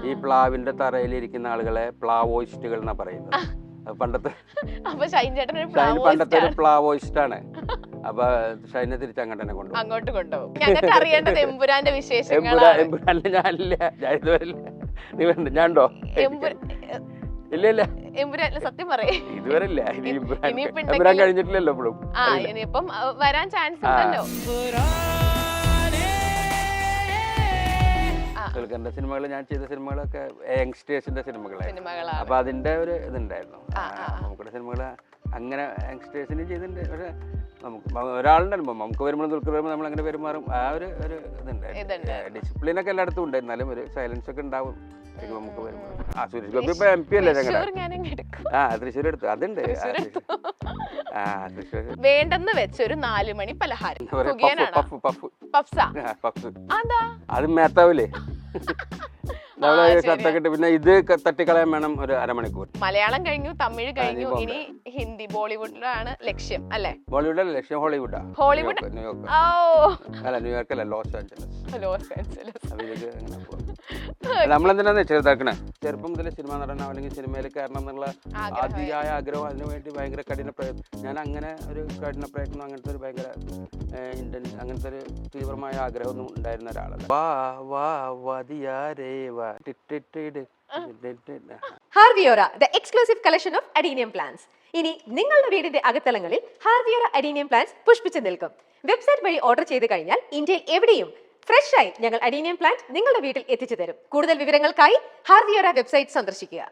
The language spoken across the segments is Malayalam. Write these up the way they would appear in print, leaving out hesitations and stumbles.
ഈ പ്ലാവിന്റെ തറയിലിരിക്കുന്ന ആളുകളെ പ്ലാവോയിസ്റ്റുകൾ എന്നാ പറയുന്നത്. പണ്ടത്തെ പണ്ടത്തെ ഒരു പ്ലാവോയിസ്റ്റ് ആണ്. അപ്പൊ ഷൈനെ തിരിച്ച് അങ്ങോട്ട് തന്നെ അങ്ങോട്ട് കൊണ്ടുപോകും. ഞങ്ങൾക്ക് അറിയേണ്ടത് എമ്പുരാന്റെ വിശേഷങ്ങൾ. എമ്പുരാനിൽ ഞാനില്ല, ഞാൻ ഇതുവരെ നീ വേണ്ട ഞാനുണ്ടോ? ഇല്ല ഇല്ല, എമ്പുരാൻ സത്യം പറയേ ഇതുവരെ ഇല്ല. എമ്പുരാൻ കഴിഞ്ഞിട്ടില്ലല്ലോ ഇപ്പോഴും. ഇനിയിപ്പം വരാൻ ചാൻസ് ഉണ്ടല്ലോ. ദുൽഖറിന്റെ സിനിമകൾ, ഞാൻ ചെയ്ത സിനിമകളൊക്കെ യങ്സ്റ്റേഴ്സിന്റെ സിനിമകളായിരുന്നു. അപ്പൊ അതിന്റെ ഒരു ഇതുണ്ടായിരുന്നു. നമുക്കുള്ള സിനിമകൾ അങ്ങനെ യങ്സ്റ്റേഴ്സിന് ചെയ്തിട്ടുണ്ട്. പക്ഷെ നമുക്ക് ഒരാളുണ്ടല്ലോ നമുക്ക് വരുമ്പോഴും ദുൽഖർ വരുമ്പോൾ നമ്മൾ അങ്ങനെ പെരുമാറും. ആ ഒരു ഇതുണ്ടായിരുന്നു. ഡിസിപ്ലിനൊക്കെ എല്ലായിടത്തും ഉണ്ട്, എന്നാലും ഒരു സൈലൻസ് ഒക്കെ ഉണ്ടാവും നമുക്ക് വരുമ്പോൾ. സുരേഷ് ഗോപി ഇപ്പൊ MP അല്ലേ ഞങ്ങളുടെ? തൃശ്ശൂർ എടുത്തു. അതുണ്ട്. തൃശ്ശൂർ വേണ്ടെന്ന് വെച്ചൊരു 4 മണി പലഹാരം അത് മേത്താവൂലേ? ഷർട്ടൊക്കെ പിന്നെ ഇത് തട്ടിക്കളയാൻ വേണം ഒരു അരമണിക്കൂർ. മലയാളം കഴിഞ്ഞു, തമിഴ് കഴിഞ്ഞു, ഇനി ഹിന്ദി. ബോളിവുഡിലാണ് ലക്ഷ്യം അല്ലേ? ബോളിവുഡല്ല ലക്ഷ്യം, ഹോളിവുഡാ. ഹോളിവുഡ് അല്ല, ന്യൂയോർക്ക് അല്ല, ലോസ് ആഞ്ചലസ്. നമ്മളെന്തിനാന്ന് ചെറുതാക്കണേ? ചെറുപ്പം മുതൽ സിനിമ നടനോ അല്ലെങ്കിൽ സിനിമയിൽ കയറണം എന്നുള്ള അതിയായ ആഗ്രഹം, അതിനുവേണ്ടി ഭയങ്കര കഠിന പ്രയത്നം. ഞാൻ അങ്ങനെ ഒരു കഠിന പ്രയത്നം, അങ്ങനത്തെ ഒരു ഭയങ്കര അങ്ങനത്തെ ഒരു തീവ്രമായ ആഗ്രഹമൊന്നും ഉണ്ടായിരുന്ന ഒരാളല്ല. ഹാർവിയോറ, the exclusive collection of adenium plants. ഇനി നിങ്ങളുടെ വീടിന്റെ അകത്തളങ്ങളിൽ ഹാർവിയോറ അഡീനിയം പ്ലാന്റ്സ് പുഷ്പിച്ചു നിൽക്കും. വെബ്സൈറ്റ് വഴി ഓർഡർ ചെയ്ത് കഴിഞ്ഞാൽ ഇന്ത്യയിൽ എവിടെയും ഫ്രഷ് ആയി ഞങ്ങൾ അഡീനിയം പ്ലാന്റ് നിങ്ങളുടെ വീട്ടിൽ എത്തിച്ചു തരും. കൂടുതൽ വിവരങ്ങൾക്കായി ഹാർവിയോറ വെബ്സൈറ്റ് സന്ദർശിക്കുക.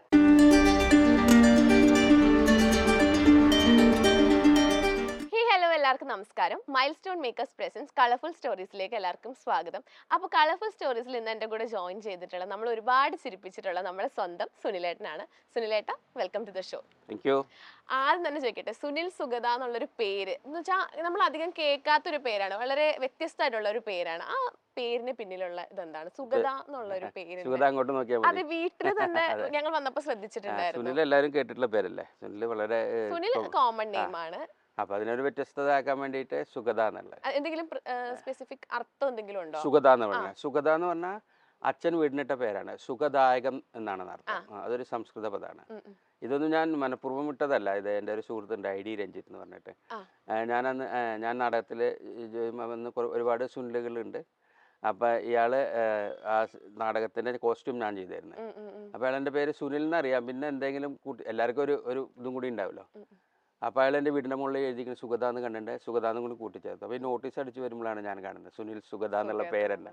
എല്ലാവർക്കും നമസ്കാരം. Milestone makers presence colourful സ്റ്റോറീസിലേക്ക് എല്ലാവർക്കും സ്വാഗതം. അപ്പോൾ കളർഫുൾ സ്റ്റോറീസിൽ ഇന്ന് എൻ്റെ കൂടെ ജോയിൻ ചെയ്തിട്ടുള്ള, നമ്മൾ ഒരുപാട് ചിരിപ്പിച്ചിട്ടുള്ള നമ്മുടെ സ്വന്തം സുനിലേട്ടനാണ്. സുനിലേട്ട, വെൽക്കം ടു ദ ഷോ. ആദ്യം തന്നെ ചോദിക്കട്ടെ, സുനിൽ സുഗത എന്നുള്ളൊരു പേര് എന്ന് വെച്ചാൽ നമ്മൾ അധികം കേൾക്കാത്തൊരു പേരാണ്, വളരെ വ്യത്യസ്തമായിട്ടുള്ള ഒരു പേരാണ്. ആ പേരിന് പിന്നിലുള്ള ഇതെന്താണ്? സുഗത എന്നുള്ള ഒരു പേര് അത് വീട്ടിൽ തന്നെ ഞങ്ങൾ വന്നപ്പോൾ ശ്രദ്ധിച്ചിട്ടുണ്ടായിരുന്നു. എല്ലാവരും കേട്ടിട്ടുള്ള പേരല്ലേ സുനിൽ? വളരെ സുനിൽ കോമൺ നെയിം ആണ്. അപ്പൊ അതിനൊരു വ്യത്യസ്തത ആക്കാൻ വേണ്ടിയിട്ട് സുഗത എന്നുള്ളത്. എന്തെങ്കിലും സ്പെസിഫിക് അർത്ഥം എന്തെങ്കിലും ഉണ്ടോ? സുഗത എന്ന് പറഞ്ഞാൽ, സുഗത എന്ന് പറഞ്ഞാൽ അച്ഛൻ വീടിനിട്ട പേരാണ്. സുഖദായകം എന്നാണ് അർത്ഥം. അതൊരു സംസ്കൃത പദമാണ്. ഇതൊന്നും ഞാൻ മനഃപൂർവ്വം ഇട്ടതല്ല. ഇത് എൻ്റെ ഒരു സുഹൃത്തുണ്ട്, ID രഞ്ജിത്ത് എന്ന് പറഞ്ഞിട്ട്. ഞാൻ നാടകത്തിൽ വന്ന് ഒരുപാട് സുനിലുകളുണ്ട്. അപ്പം ഇയാള് ആ നാടകത്തിന്റെ കോസ്റ്റ്യൂം ഞാൻ ചെയ്തായിരുന്നു. അപ്പം അയാളെൻ്റെ പേര് സുനിൽ എന്നറിയാം. പിന്നെ എന്തെങ്കിലും എല്ലാവർക്കും ഒരു ഇതും കൂടി ഉണ്ടാവുമല്ലോ. അപ്പോൾ അയാൾ എൻ്റെ വീടിൻ്റെ മുകളിൽ എഴുതിയിരിക്കുന്ന സുഗത എന്ന് കണ്ടിട്ട് സുഗത എന്നും കൂടി കൂട്ടിച്ചേർത്തു. അപ്പോൾ ഈ നോട്ടീസ് അടിച്ച് വരുമ്പോഴാണ് ഞാൻ കാണുന്നത് സുനിൽ സുഗത എന്നുള്ള പേരെന്നെ.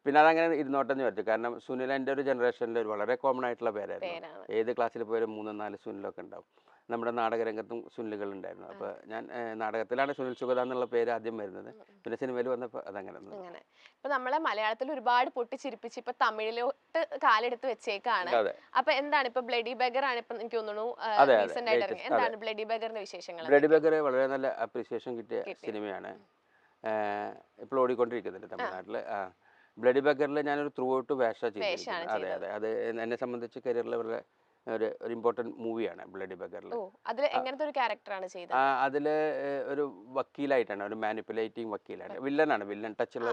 പിന്നെ അതങ്ങനെ ഇരുന്നോട്ടെന്ന് വിചാരിച്ചു. കാരണം സുനിൽ എൻ്റെ ഒരു ജനറേഷനിൽ ഒരു വളരെ കോമൺ ആയിട്ടുള്ള പേരായിരുന്നു. ഏത് ക്ലാസ്സിൽ പോയാലും 3-4 സുനിലൊക്കെ ഉണ്ടാവും. നമ്മുടെ നാടകരംഗത്തും സുനിലുകൾ ഉണ്ടായിരുന്നു. അപ്പോൾ ഞാൻ നാടകത്തിലാണ് സുനിൽ സുഗത എന്നുള്ള പേര് ആദ്യം വരുന്നത്. പിന്നെ സിനിമയിൽ വന്നപ്പോൾ അതങ്ങനെ. ഇപ്പൊ നമ്മളെ മലയാളത്തിൽ ഒരുപാട് പൊട്ടിച്ചിരിപ്പിച്ച് ഇപ്പൊ തമിഴിലോട്ട് കാലെടുത്ത് വെച്ചേക്കാണ്. അപ്പൊ എന്താണ് ഇപ്പൊ ബ്ലഡി ബഗർ ആണ് ഇപ്പൊ എനിക്ക് തോന്നുന്നു റീസെന്റ് ആയിട്ട് ഇറങ്ങി. എന്താണ് ബ്ലഡി ബഗറിന്റെ വിശേഷങ്ങൾ? ബ്ലഡി ബഗർ വളരെ നല്ല അപ്രീസിയേഷൻ കിട്ടിയ സിനിമയാണ്. ഇപ്പോൾ ഓടിക്കൊണ്ടിരിക്കുന്നുണ്ട് തമിഴ്നാട്ടിൽ. ബ്ലഡി ബഗറിൽ ഞാനൊരു ത്രൂ ഔട്ട് വേഷ ചെയ്തിട്ടുണ്ട്. അതെ അതെ, അത് എന്നെ സംബന്ധിച്ച് കരിയറിൽ വളരെ ഒരു ഇമ്പോർട്ടൻറ്റ് മൂവിയാണ് ബ്ലഡി ബഗറിൽ. അതിൽ ഒരു വക്കീലായിട്ടാണ്, ഒരു മാനിപ്പുലേറ്റിംഗ് വക്കീലാണ്. വില്ലൻ ടച്ചുള്ള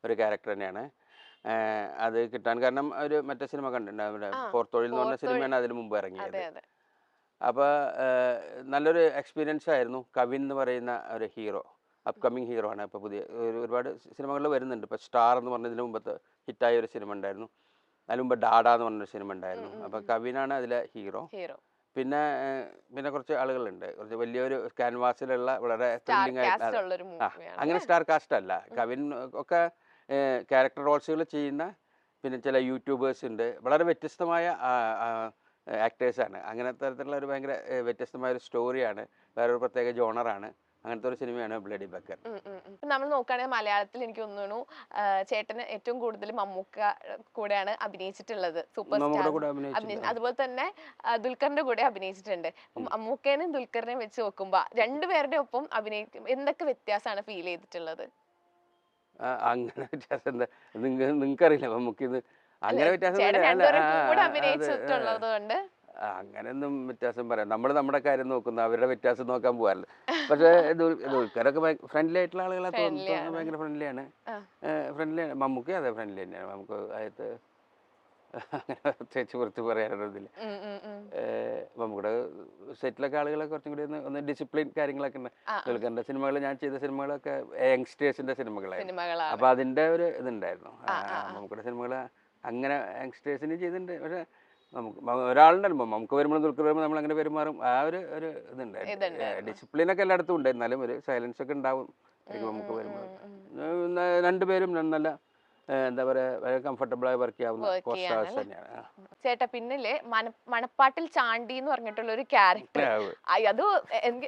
ഒരു ക്യാരക്ടർ തന്നെയാണ്. അത് കിട്ടാൻ കാരണം ഒരു മറ്റേ സിനിമ കണ്ടിട്ടുണ്ട്, പോർത്തൊഴിൽ എന്ന് പറഞ്ഞ സിനിമയാണ് അതിന് മുമ്പ് ഇറങ്ങിയത്. അപ്പോൾ നല്ലൊരു എക്സ്പീരിയൻസ് ആയിരുന്നു. കവിൻ എന്ന് പറയുന്ന ഒരു ഹീറോ, അപ്കമ്മിങ് ഹീറോ ആണ്. ഇപ്പോൾ പുതിയ ഒരുപാട് സിനിമകളിൽ വരുന്നുണ്ട്. ഇപ്പോൾ സ്റ്റാർ എന്ന് പറഞ്ഞതിന് മുമ്പത്തെ ഹിറ്റായ ഒരു സിനിമ ഉണ്ടായിരുന്നു. അതിന് മുമ്പ് ഡാഡ എന്ന് പറഞ്ഞൊരു സിനിമ ഉണ്ടായിരുന്നു. അപ്പോൾ കവിനാണ് അതിലെ ഹീറോ. പിന്നെ കുറച്ച് ആളുകളുണ്ട്, കുറച്ച് വലിയൊരു ക്യാൻവാസിലുള്ള വളരെ ത്രില്ലിംഗ് ആയിട്ട്. അങ്ങനെ സ്റ്റാർ കാസ്റ്റ് അല്ല. കവിൻ ഒക്കെ ക്യാരക്ടർ റോൾസുകൾ ചെയ്യുന്ന പിന്നെ ചില യൂട്യൂബേഴ്സ് ഉണ്ട്. വളരെ വ്യത്യസ്തമായ ആക്ടേഴ്സാണ്. അങ്ങനെ തരത്തിലുള്ള ഒരു ഭയങ്കര വ്യത്യസ്തമായ ഒരു സ്റ്റോറിയാണ്, വേറൊരു പ്രത്യേക ജോണറാണ്. അങ്ങനത്തെ ഒരു സിനിമയാണ് ബ്ലഡി ബഗർ. നമ്മൾ നോക്കുകയാണെങ്കിൽ മലയാളത്തിൽ എനിക്ക് തോന്നുന്നു ചേട്ടന് ഏറ്റവും കൂടുതൽ മമ്മൂക്ക കൂടെയാണ് അഭിനയിച്ചിട്ടുള്ളത്, സൂപ്പർ സ്റ്റാർ. അതുപോലെ തന്നെ ദുൽഖറിന്റെ കൂടെ അഭിനയിച്ചിട്ടുണ്ട്. മമ്മൂക്കേനെയും ദുൽഖറിനെയും വെച്ച് നോക്കുമ്പോ രണ്ടുപേരുടെ ഒപ്പം അഭിനയിക്കും എന്തൊക്കെ വ്യത്യാസമാണ് ഫീൽ ചെയ്തിട്ടുള്ളത്? അങ്ങനെ വ്യത്യാസം എന്താ നിങ്ങൾക്കറിയില്ല? മമ്മൂക്ക് ഇത് അങ്ങനെ വ്യത്യാസം അഭിനയിച്ചിട്ടുള്ളത് അങ്ങനെയൊന്നും വ്യത്യാസം പറയാം. നമ്മൾ നമ്മുടെ കാര്യം നോക്കുന്നു, അവരുടെ വ്യത്യാസം നോക്കാൻ പോകാറില്ല. പക്ഷേ ദുൽഖറൊക്കെ ഫ്രണ്ട്ലി ആയിട്ടുള്ള ആളുകളെ തോന്നുന്നു, ഭയങ്കര ഫ്രണ്ട്ലിയാണ്. മമ്മൂക്ക് അതെ ഫ്രണ്ട്ലി തന്നെയാണ്. നമുക്ക് അതായത് അങ്ങനെ പ്രത്യേകിച്ച് പുറത്ത് പറയാനൊന്നുമില്ല. നമ്മുടെ സെറ്റിലൊക്കെ ആളുകളെ കുറച്ചും കൂടി ഒന്ന് ഡിസിപ്ലിൻ കാര്യങ്ങളൊക്കെ ഉണ്ട്. ദുൽഖറിന്റെ സിനിമകൾ, ഞാൻ ചെയ്ത സിനിമകളൊക്കെ യങ്സ്റ്റേഴ്സിന്റെ സിനിമകളായിരുന്നു. അപ്പൊ അതിന്റെ ഒരു ഇതുണ്ടായിരുന്നു. നമ്മുടെ സിനിമകൾ അങ്ങനെ യങ്സ്റ്റേഴ്സിന് ചെയ്തിട്ടുണ്ട്. പക്ഷെ നമുക്ക് ഒരാളുണ്ടല്ലോ നമുക്ക് വരുമ്പോൾ ദുൽഖർ വരുമ്പോൾ നമ്മൾ അങ്ങനെ പെരുമാറും. ആ ഒരു ഇതുണ്ടായിരുന്നു. ഡിസിപ്ലിനൊക്കെ എല്ലായിടത്തും ഉണ്ട്. എന്നാലും ഒരു സൈലൻസ് ഒക്കെ ഉണ്ടാവും നമുക്ക് വരുമ്പോൾ. രണ്ടുപേരും നല്ല എന്താ പറയാ കംഫർട്ടബിളായി വർക്ക് ചെയ്യാവുന്ന കോസ്റ്റേഴ്സ് തന്നെയാണ്. ചേട്ടാ പിന്നില് മണപ്പാട്ടിൽ ചാണ്ടി എന്ന് പറഞ്ഞിട്ടുള്ള ഒരു ക്യാരക്ടർ, അത്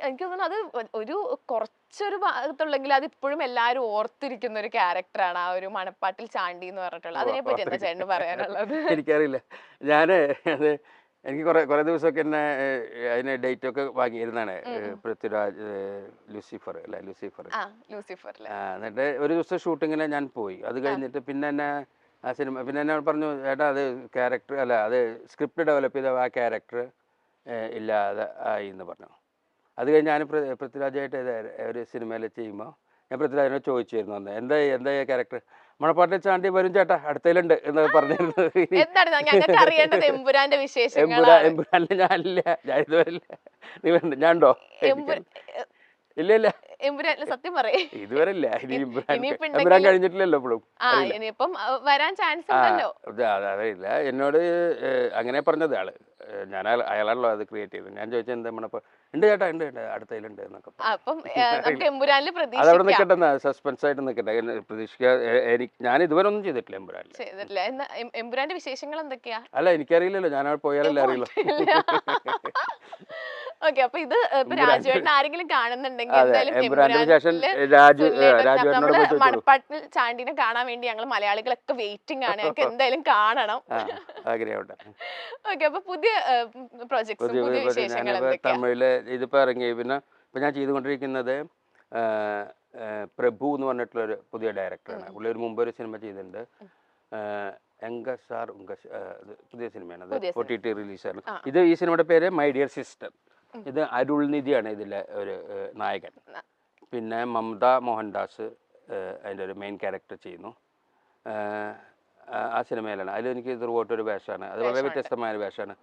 എനിക്ക് തോന്നുന്നു അത് ഒരു കുറച്ചൊരു ഭാഗത്തുള്ളെങ്കിൽ അത് ഇപ്പോഴും എല്ലാരും ഓർത്തിരിക്കുന്ന ഒരു ക്യാരക്ടറാണ് ആ ഒരു മണപ്പാട്ടിൽ ചാണ്ടി എന്ന് പറഞ്ഞിട്ടുള്ളത്. അതിനെ പറ്റി എന്താ ചേട്ടന് പറയാനുള്ളത്? എനിക്കറിയില്ല. ഞാന് അത് എനിക്ക് കുറെ ദിവസമൊക്കെ എന്നെ അതിന് ഡേറ്റ് ഒക്കെ വാങ്ങിയിരുന്നാണ്. പൃഥ്വിരാജ് ലൂസിഫർ അല്ലെ, ലൂസിഫർ. എന്നിട്ട് ഒരു ദിവസം ഷൂട്ടിങ്ങിന് ഞാൻ പോയി. അത് കഴിഞ്ഞിട്ട് പിന്നെ എന്നെ ആ സിനിമ പിന്നെ എന്നെ പറഞ്ഞു, ചേട്ടാ അത് ക്യാരക്ടർ അല്ല, അത് സ്ക്രിപ്റ്റ് ഡെവലപ്പ് ചെയ്ത ആ ക്യാരക്ടർ ഇല്ലാതെ ആയി എന്ന് പറഞ്ഞു. അത് കഴിഞ്ഞ് ഞാൻ പൃഥ്വിരാജായിട്ട് ഒരു സിനിമയിൽ ചെയ്യുമ്പോൾ ഞാൻ പൃഥ്വിരാജിനോട് ചോദിച്ചിരുന്നു അന്ന്, എന്താ ക്യാരക്ടർ? മണപ്പാട്ടിൽ ചാണ്ടി വരും ചേട്ടാ അടുത്തയിലുണ്ട് എന്നൊക്കെ പറഞ്ഞിരുന്നു. എമ്പുരാനില് ഞാനില്ല, ഞാൻ ഇതുവരെ ഇല്ല. നിങ്ങളുണ്ട്? ഞാനുണ്ടോ? ഇല്ല സത്യം പറയേ ഇതുവരെ ഇല്ല. എമ്പുരാൻ കഴിഞ്ഞിട്ടില്ലല്ലോ ഇപ്പോഴും. ഇനിയിപ്പം വരാൻ ചാൻസ് ഉണ്ടല്ലോ. അതറിയില്ല. എന്നോട് അങ്ങനെ പറഞ്ഞത് ആള്. ഞാൻ അയാളാണല്ലോ അത് ക്രിയേറ്റ് ചെയ്തത്. ഞാൻ ചോദിച്ചത് എന്താ മണപ്പാ ഉണ്ട് ചേട്ടാ, ഉണ്ട് അടുത്തയിലുണ്ട് എന്നൊക്കെ. അതവിടെ നിൽക്കട്ടെ, സസ്പെൻസ് ആയിട്ട് നിൽക്കട്ടെ, പ്രതീക്ഷിക്കാ. ഞാൻ ഇതുവരെ ഒന്നും ചെയ്തിട്ടില്ല എമ്പുരാന്റെ വിശേഷങ്ങൾ എന്തൊക്കെയാ? അല്ല എനിക്കറിയില്ലല്ലോ, ഞാൻ അവിടെ പോയാലല്ലേ അറിയുള്ളൂ. ഓക്കെ, അപ്പൊ ഇത് രാജുവേട്ടൻ ആരെങ്കിലും കാണുന്നുണ്ടെങ്കിൽ മണപ്പാട്ടിൽ ചാണ്ടിനെ കാണാൻ വേണ്ടി ഞങ്ങൾ മലയാളികളൊക്കെ വെയിറ്റിംഗ് ആണ്. ഞങ്ങൾക്ക് എന്തായാലും കാണണം. ഓക്കെ, അപ്പൊ പുതിയ പ്രോജക്ട്സ്, പുതിയ വിശേഷങ്ങൾ തമിഴില് ഇതിപ്പോ ഇറങ്ങി. പിന്നെ ഇപ്പൊ ഞാൻ ചെയ്തുകൊണ്ടിരിക്കുന്നത് പ്രഭു എന്ന് പറഞ്ഞിട്ടുള്ളൊരു പുതിയ ഡയറക്ടറാണ്. പുള്ളി ഒരു മുമ്പ് ഒരു സിനിമ ചെയ്തിട്ടുണ്ട്, പുതിയ സിനിമയാണ്. അത് OTT റിലീസാണ്. ഇത് ഈ സിനിമയുടെ പേര് മൈ ഡിയർ സിസ്റ്റർ. ഇത് അരുൾനിധിയാണ് ഇതിലെ ഒരു നായകൻ. പിന്നെ മമത മോഹൻദാസ് അതിൻ്റെ ഒരു മെയിൻ ക്യാരക്ടർ ചെയ്യുന്നു. ആ സിനിമയിലാണ്. അതിലെനിക്ക് ത്രൂഔട്ട് ഒരു വേഷമാണ്. അത് വളരെ വ്യത്യസ്തമായ ഒരു വേഷമാണ്.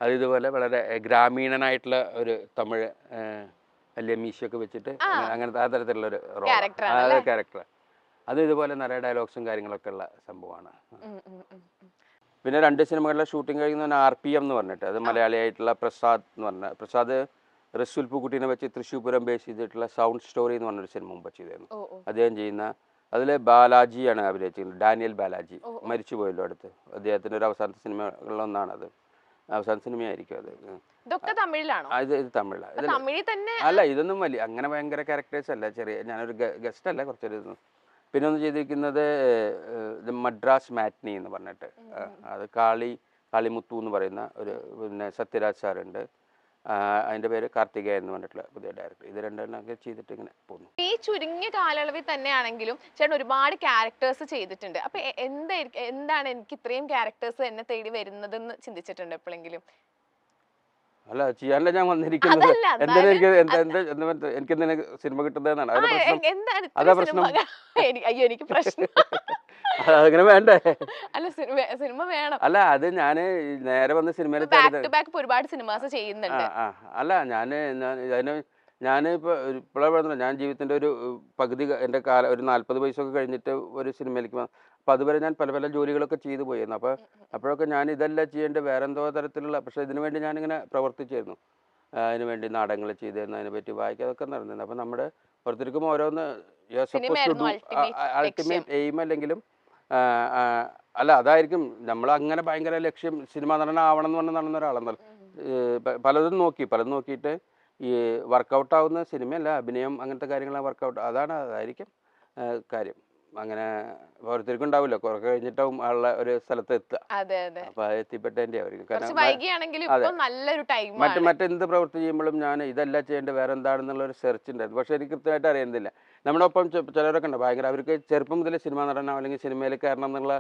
അത് ഇതുപോലെ വളരെ ഗ്രാമീണനായിട്ടുള്ള ഒരു തമിഴ് വലിയ മീശയൊക്കെ വെച്ചിട്ട് അങ്ങനത്തെ ആ തരത്തിലുള്ളൊരു ക്യാരക്ടർ. അത് ഇതുപോലെ നിറയെ ഡയലോഗ്സും കാര്യങ്ങളൊക്കെ ഉള്ള സംഭവമാണ്. പിന്നെ 2 സിനിമകളിലെ ഷൂട്ടിംഗ് കഴിയുന്ന RPM എന്ന് പറഞ്ഞിട്ട്, അത് മലയാളിയായിട്ടുള്ള പ്രസാദ് എന്ന് പറഞ്ഞ, പ്രസാദ് റസൂൽ പൂക്കുട്ടീനെ വെച്ച് തൃശ്ശൂപുരം ബേസ് ചെയ്തിട്ടുള്ള സൗണ്ട് സ്റ്റോറി എന്ന് പറഞ്ഞൊരു സിനിമ മുമ്പ് ചെയ്തിരുന്നു. അദ്ദേഹം ചെയ്യുന്ന അതിൽ ബാലാജിയാണ് അഭിനയിച്ചിരുന്നത്, ഡാനിയൽ ബാലാജി. മരിച്ചുപോയല്ലോ അടുത്ത്. അദ്ദേഹത്തിൻ്റെ ഒരു അവസാനത്തെ സിനിമകളിലൊന്നാണ് അത്. അവസാന സിനിമയായിരിക്കും അത്. ഇത് തമിഴിലാണ്. അല്ല, ഇതൊന്നും വലിയ അങ്ങനെ ഭയങ്കര ക്യാരക്ടേഴ്സ് അല്ല. ചെറിയ, ഞാനൊരു ഗസ്റ്റ് അല്ല, കുറച്ചൊരു ഇത്. പിന്നെ ഒന്ന് ചെയ്തിരിക്കുന്നത് മദ്രാസ് മാറ്റ്നി എന്ന് പറഞ്ഞിട്ട്, അത് കാളിമുത്തു എന്ന് പറയുന്ന ഒരു, പിന്നെ സത്യരാജ് സാറുണ്ട്, അതിന്റെ പേര് കാർത്തികേയൻ എന്ന് പറഞ്ഞിട്ടുള്ള പുതിയ ഡയറക്ടർ. ഇത് രണ്ടെണ്ണമൊക്കെ ചെയ്തിട്ട് ഇങ്ങനെ പോകുന്നു. ഈ ചുരുങ്ങിയ കാലയളവിൽ തന്നെയാണെങ്കിലും ചേട്ടൻ ഒരുപാട് ക്യാരക്ടേഴ്സ് ചെയ്തിട്ടുണ്ട്. അപ്പൊ എന്താണ് എനിക്ക് ഇത്രയും ക്യാരക്ടേഴ്സ് എന്നെ തേടി വരുന്നതെന്ന് ചിന്തിച്ചിട്ടുണ്ട് എപ്പോഴെങ്കിലും? അല്ല, ചെയ്യാനല്ല ഞാൻ വന്നിരിക്കുന്നത്. എനിക്ക് സിനിമ കിട്ടുന്നതെന്നാണ്. അതാ പ്രശ്നം. എനിക്ക് പ്രശ്നം അങ്ങനെ വേണ്ടേ? അല്ല, സിനിമ വേണം. അല്ല, അത് ഞാന് നേരെ വന്ന് സിനിമയിൽ ഒരുപാട് സിനിമാസ് ചെയ്യുന്നുണ്ട്. ഞാനിപ്പോ ഇപ്പോഴാണ് പറഞ്ഞത്, ഞാൻ ജീവിതത്തിന്റെ ഒരു പകുതി എൻ്റെ ഒരു 40 വയസ്സൊക്കെ കഴിഞ്ഞിട്ട് ഒരു സിനിമയിലേക്ക് വന്നു. അപ്പൊ അതുവരെ ഞാൻ പല ജോലികളൊക്കെ ചെയ്തു പോയിരുന്നു. അപ്പോഴൊക്കെ ഞാൻ ഇതല്ല ചെയ്യേണ്ട, വേറെ എന്തോ തരത്തിലുള്ള, പക്ഷെ ഇതിനു വേണ്ടി ഞാനിങ്ങനെ പ്രവർത്തിച്ചിരുന്നു. അതിനുവേണ്ടി നാടകങ്ങൾ ചെയ്തിരുന്നു, അതിനെ പറ്റി വായിക്കാതൊക്കെ നടന്നിരുന്നു. അപ്പൊ നമ്മുടെ ഓരോരുത്തർക്കും ഓരോന്ന് അൾട്ടിമേറ്റ് എയിം അല്ലെങ്കിലും അല്ല, അതായിരിക്കും നമ്മൾ അങ്ങനെ ഭയങ്കര ലക്ഷ്യം സിനിമ നടനാവണം എന്ന് പറഞ്ഞ് നടന്ന ഒരാളെന്നല്ല. പലതും നോക്കിയിട്ട് ഈ വർക്കൗട്ട് ആവുന്ന സിനിമയല്ല, അഭിനയം അങ്ങനത്തെ കാര്യങ്ങളാണ് വർക്കൗട്ട്. അതായിരിക്കും കാര്യം. അങ്ങനെ ഓരോരുത്തർക്കും ഉണ്ടാവില്ല, കുറെ കഴിഞ്ഞിട്ടാവും ആളുടെ ഒരു സ്ഥലത്ത് എത്തുക. അപ്പൊ അത് എത്തിപ്പെട്ടതിന്റെ ആയിരിക്കും. മറ്റെന്ത് പ്രവൃത്തി ചെയ്യുമ്പോഴും ഞാൻ ഇതല്ല ചെയ്യേണ്ടത്, വേറെ എന്താണെന്നുള്ള ഒരു സെർച്ച് ഉണ്ടായിരുന്നു. പക്ഷെ എനിക്ക് കൃത്യമായിട്ട് അറിയുന്നില്ല. നമ്മുടെ ഒപ്പം ചിലരൊക്കെ ഉണ്ട് ഭയങ്കര, അവർക്ക് ചെറുപ്പം മുതൽ സിനിമ നടനോ അല്ലെങ്കിൽ സിനിമയിൽ കയറണം എന്നുള്ള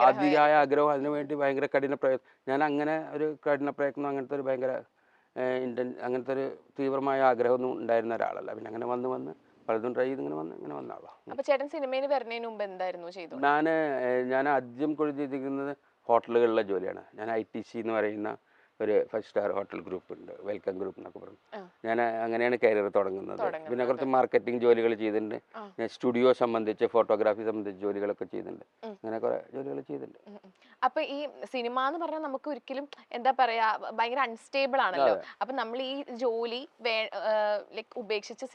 അതിയായ ആഗ്രഹം, അതിനുവേണ്ടി ഭയങ്കര കഠിന പ്രയത്നം. ഞാൻ അങ്ങനെ ഒരു കഠിന പ്രയത്നം, അങ്ങനത്തെ ഒരു ഭയങ്കര അങ്ങനത്തെ ഒരു തീവ്രമായ ആഗ്രഹമൊന്നും ഉണ്ടായിരുന്ന ഒരാളല്ല. പിന്നെ അങ്ങനെ വന്ന് പലതും ട്രൈ ചെയ്ത് ഇങ്ങനെ വന്ന ആളാണ്. ചേട്ടൻ സിനിമയിൽ വരുന്നതിന് മുമ്പ് എന്തായിരുന്നു ചെയ്തത്? ഞാൻ ആദ്യം ചെയ്തിരിക്കുന്നത് ഹോട്ടലുകളിലെ ജോലിയാണ്. ഞാൻ ITC എന്ന് പറയുന്ന ഒരു 5 സ്റ്റാർ ഹോട്ടൽ ഗ്രൂപ്പ് ഉണ്ട്, വെൽക്കം ഗ്രൂപ്പ് എന്നൊക്കെ പറഞ്ഞു. ഞാൻ അങ്ങനെയാണ് കരിയർ തുടങ്ങുന്നത്. പിന്നെ കുറച്ച് മാർക്കറ്റിംഗ് ജോലികൾ ചെയ്തിട്ടുണ്ട്. ഞാൻ സ്റ്റുഡിയോ സംബന്ധിച്ച്, ഫോട്ടോഗ്രാഫി സംബന്ധിച്ച് ജോലികളൊക്കെ ചെയ്തിട്ടുണ്ട്. അങ്ങനെ കുറെ ജോലികൾ ചെയ്തിട്ടുണ്ട്. അപ്പൊ ഈ സിനിമ എന്ന് പറഞ്ഞാൽ നമുക്ക് ഒരിക്കലും എന്താ പറയാ ഭയങ്കര അൺസ്റ്റേബിൾ ആണല്ലോ. അപ്പൊ നമ്മൾ ഈ ജോലി ലൈക് ഉപേക്ഷിച്ച്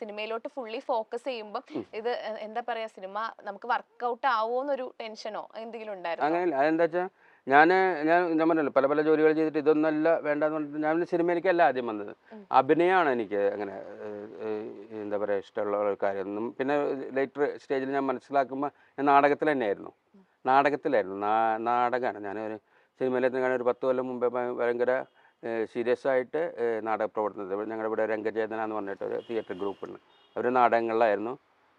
സിനിമയിലോട്ട് ഫുള്ളി ഫോക്കസ് ചെയ്യുമ്പോൾ ഇത് എന്താ പറയാ സിനിമ നമുക്ക് വർക്ക്ഔട്ട് ആവോന്നൊരു ടെൻഷനോ എന്തെങ്കിലും ഉണ്ടായിരുന്നു? അങ്ങനെയല്ല, അതെന്താ വെച്ചാൽ ഞാൻ പറഞ്ഞല്ലോ പല ജോലികൾ ചെയ്തിട്ട് ഇതൊന്നല്ല വേണ്ടെന്ന് പറഞ്ഞിട്ട് ഞാൻ സിനിമയിലേക്കല്ല ആദ്യം വന്നത്. അഭിനയമാണ് എനിക്ക് അങ്ങനെ എന്താ പറയുക ഇഷ്ടമുള്ള ഒരു കാര്യം. പിന്നെ ലേറ്റർ സ്റ്റേജിൽ ഞാൻ മനസ്സിലാക്കുമ്പോൾ ഞാൻ നാടകത്തിൽ തന്നെയായിരുന്നു. നാടകമാണ്. ഞാനൊരു സിനിമയിലേക്ക് കാണാൻ ഒരു 10 കൊല്ലം മുമ്പേ ഭയങ്കര സീരിയസ് ആയിട്ട് നാടക പ്രവർത്തനത്തിൽ ഞങ്ങളുടെ ഇവിടെ രംഗചേതന എന്ന് പറഞ്ഞിട്ട് ഒരു തിയേറ്റർ ഗ്രൂപ്പുണ്ട്. അവർ നാടകങ്ങളിലായിരുന്നു.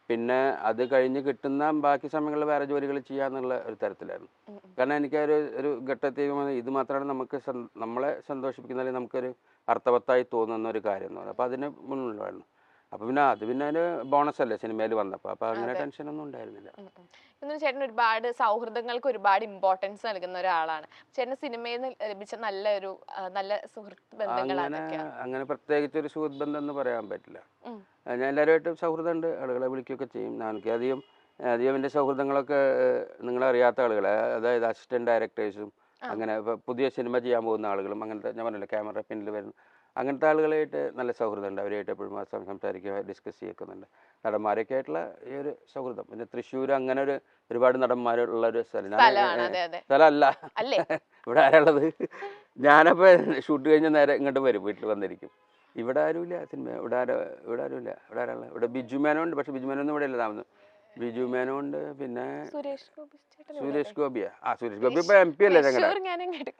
പിന്നെ അത് കഴിഞ്ഞ് കിട്ടുന്ന ബാക്കി സമയങ്ങളിൽ വേറെ ജോലികൾ ചെയ്യാന്നുള്ള ഒരു തരത്തിലായിരുന്നു. കാരണം എനിക്ക് ഒരു ഘട്ടത്തിൽ ഇത് മാത്രമാണ് നമ്മളെ സന്തോഷിപ്പിക്കുന്ന, നമുക്കൊരു അർത്ഥവത്തായി തോന്നുന്ന ഒരു കാര്യം എന്ന് പറയുന്നത്. അപ്പോൾ അതിന് മുന്നിലായിരുന്നു. അപ്പോൾ പിന്നെ ഒരു ബോണസ് അല്ലേ സിനിമയിൽ വന്നപ്പോൾ. അപ്പോൾ അങ്ങനെ ടെൻഷനൊന്നും ഉണ്ടായിരുന്നില്ല. ചേട്ടൻ ഒരുപാട് സൗഹൃദങ്ങൾക്ക് ഒരുപാട് ഇമ്പോർട്ടൻസ് നൽകുന്ന ഒരാളാണ്. ചേട്ടന് സിനിമയിൽ നിന്ന് ലഭിച്ച നല്ല സുഹൃത്ത് ബന്ധങ്ങളാണ്. അങ്ങനെ പ്രത്യേകിച്ച് ഒരു സുഹൃത്ത് ബന്ധം എന്ന് പറയാൻ പറ്റില്ല. ഞാൻ എല്ലാവരുമായിട്ടും സൗഹൃദമുണ്ട്. ആളുകളെ വിളിക്കുകയൊക്കെ ചെയ്യും. എനിക്ക് അധികം എൻ്റെ സൗഹൃദങ്ങളൊക്കെ നിങ്ങളറിയാത്ത ആളുകളെ, അതായത് അസിസ്റ്റന്റ് ഡയറക്ടേഴ്സും അങ്ങനെ പുതിയ സിനിമ ചെയ്യാൻ പോകുന്ന ആളുകളും അങ്ങനത്തെ ഞാൻ പറഞ്ഞില്ല ക്യാമറ പിന്നിൽ വരുന്ന അങ്ങനത്തെ ആളുകളായിട്ട് നല്ല സൗഹൃദമുണ്ട്. അവരായിട്ട് എപ്പോഴും സംസാരിക്കുക, ഡിസ്കസ് ചെയ്യിക്കുന്നുണ്ട്. നടന്മാരൊക്കെ ആയിട്ടുള്ള ഈ ഒരു സൗഹൃദം. പിന്നെ തൃശ്ശൂർ അങ്ങനെ ഒരുപാട് നടന്മാരുള്ള ഒരു സ്ഥലമല്ല. ഇവിടെ ആരാളുള്ളത്? ഞാനപ്പോൾ ഷൂട്ട് കഴിഞ്ഞ് നേരെ ഇങ്ങോട്ട് വരും, വീട്ടിൽ വന്നിരിക്കും. ഇവിടെ ആരുമില്ല സിനിമ. ഇവിടെ ആരുമില്ല. ഇവിടെ ആരാളുള്ളത്? ഇവിടെ ബിജു മേനോണ്ട്. പക്ഷെ ബിജു മേനോന്നും ഇവിടെ ഇല്ല താമസം. ബിജു മേനോണ്ട്. പിന്നെ സുരേഷ് ഗോപിയാ. സുരേഷ് ഗോപി ഇപ്പൊ MP അല്ലേ ഞങ്ങളുടെ?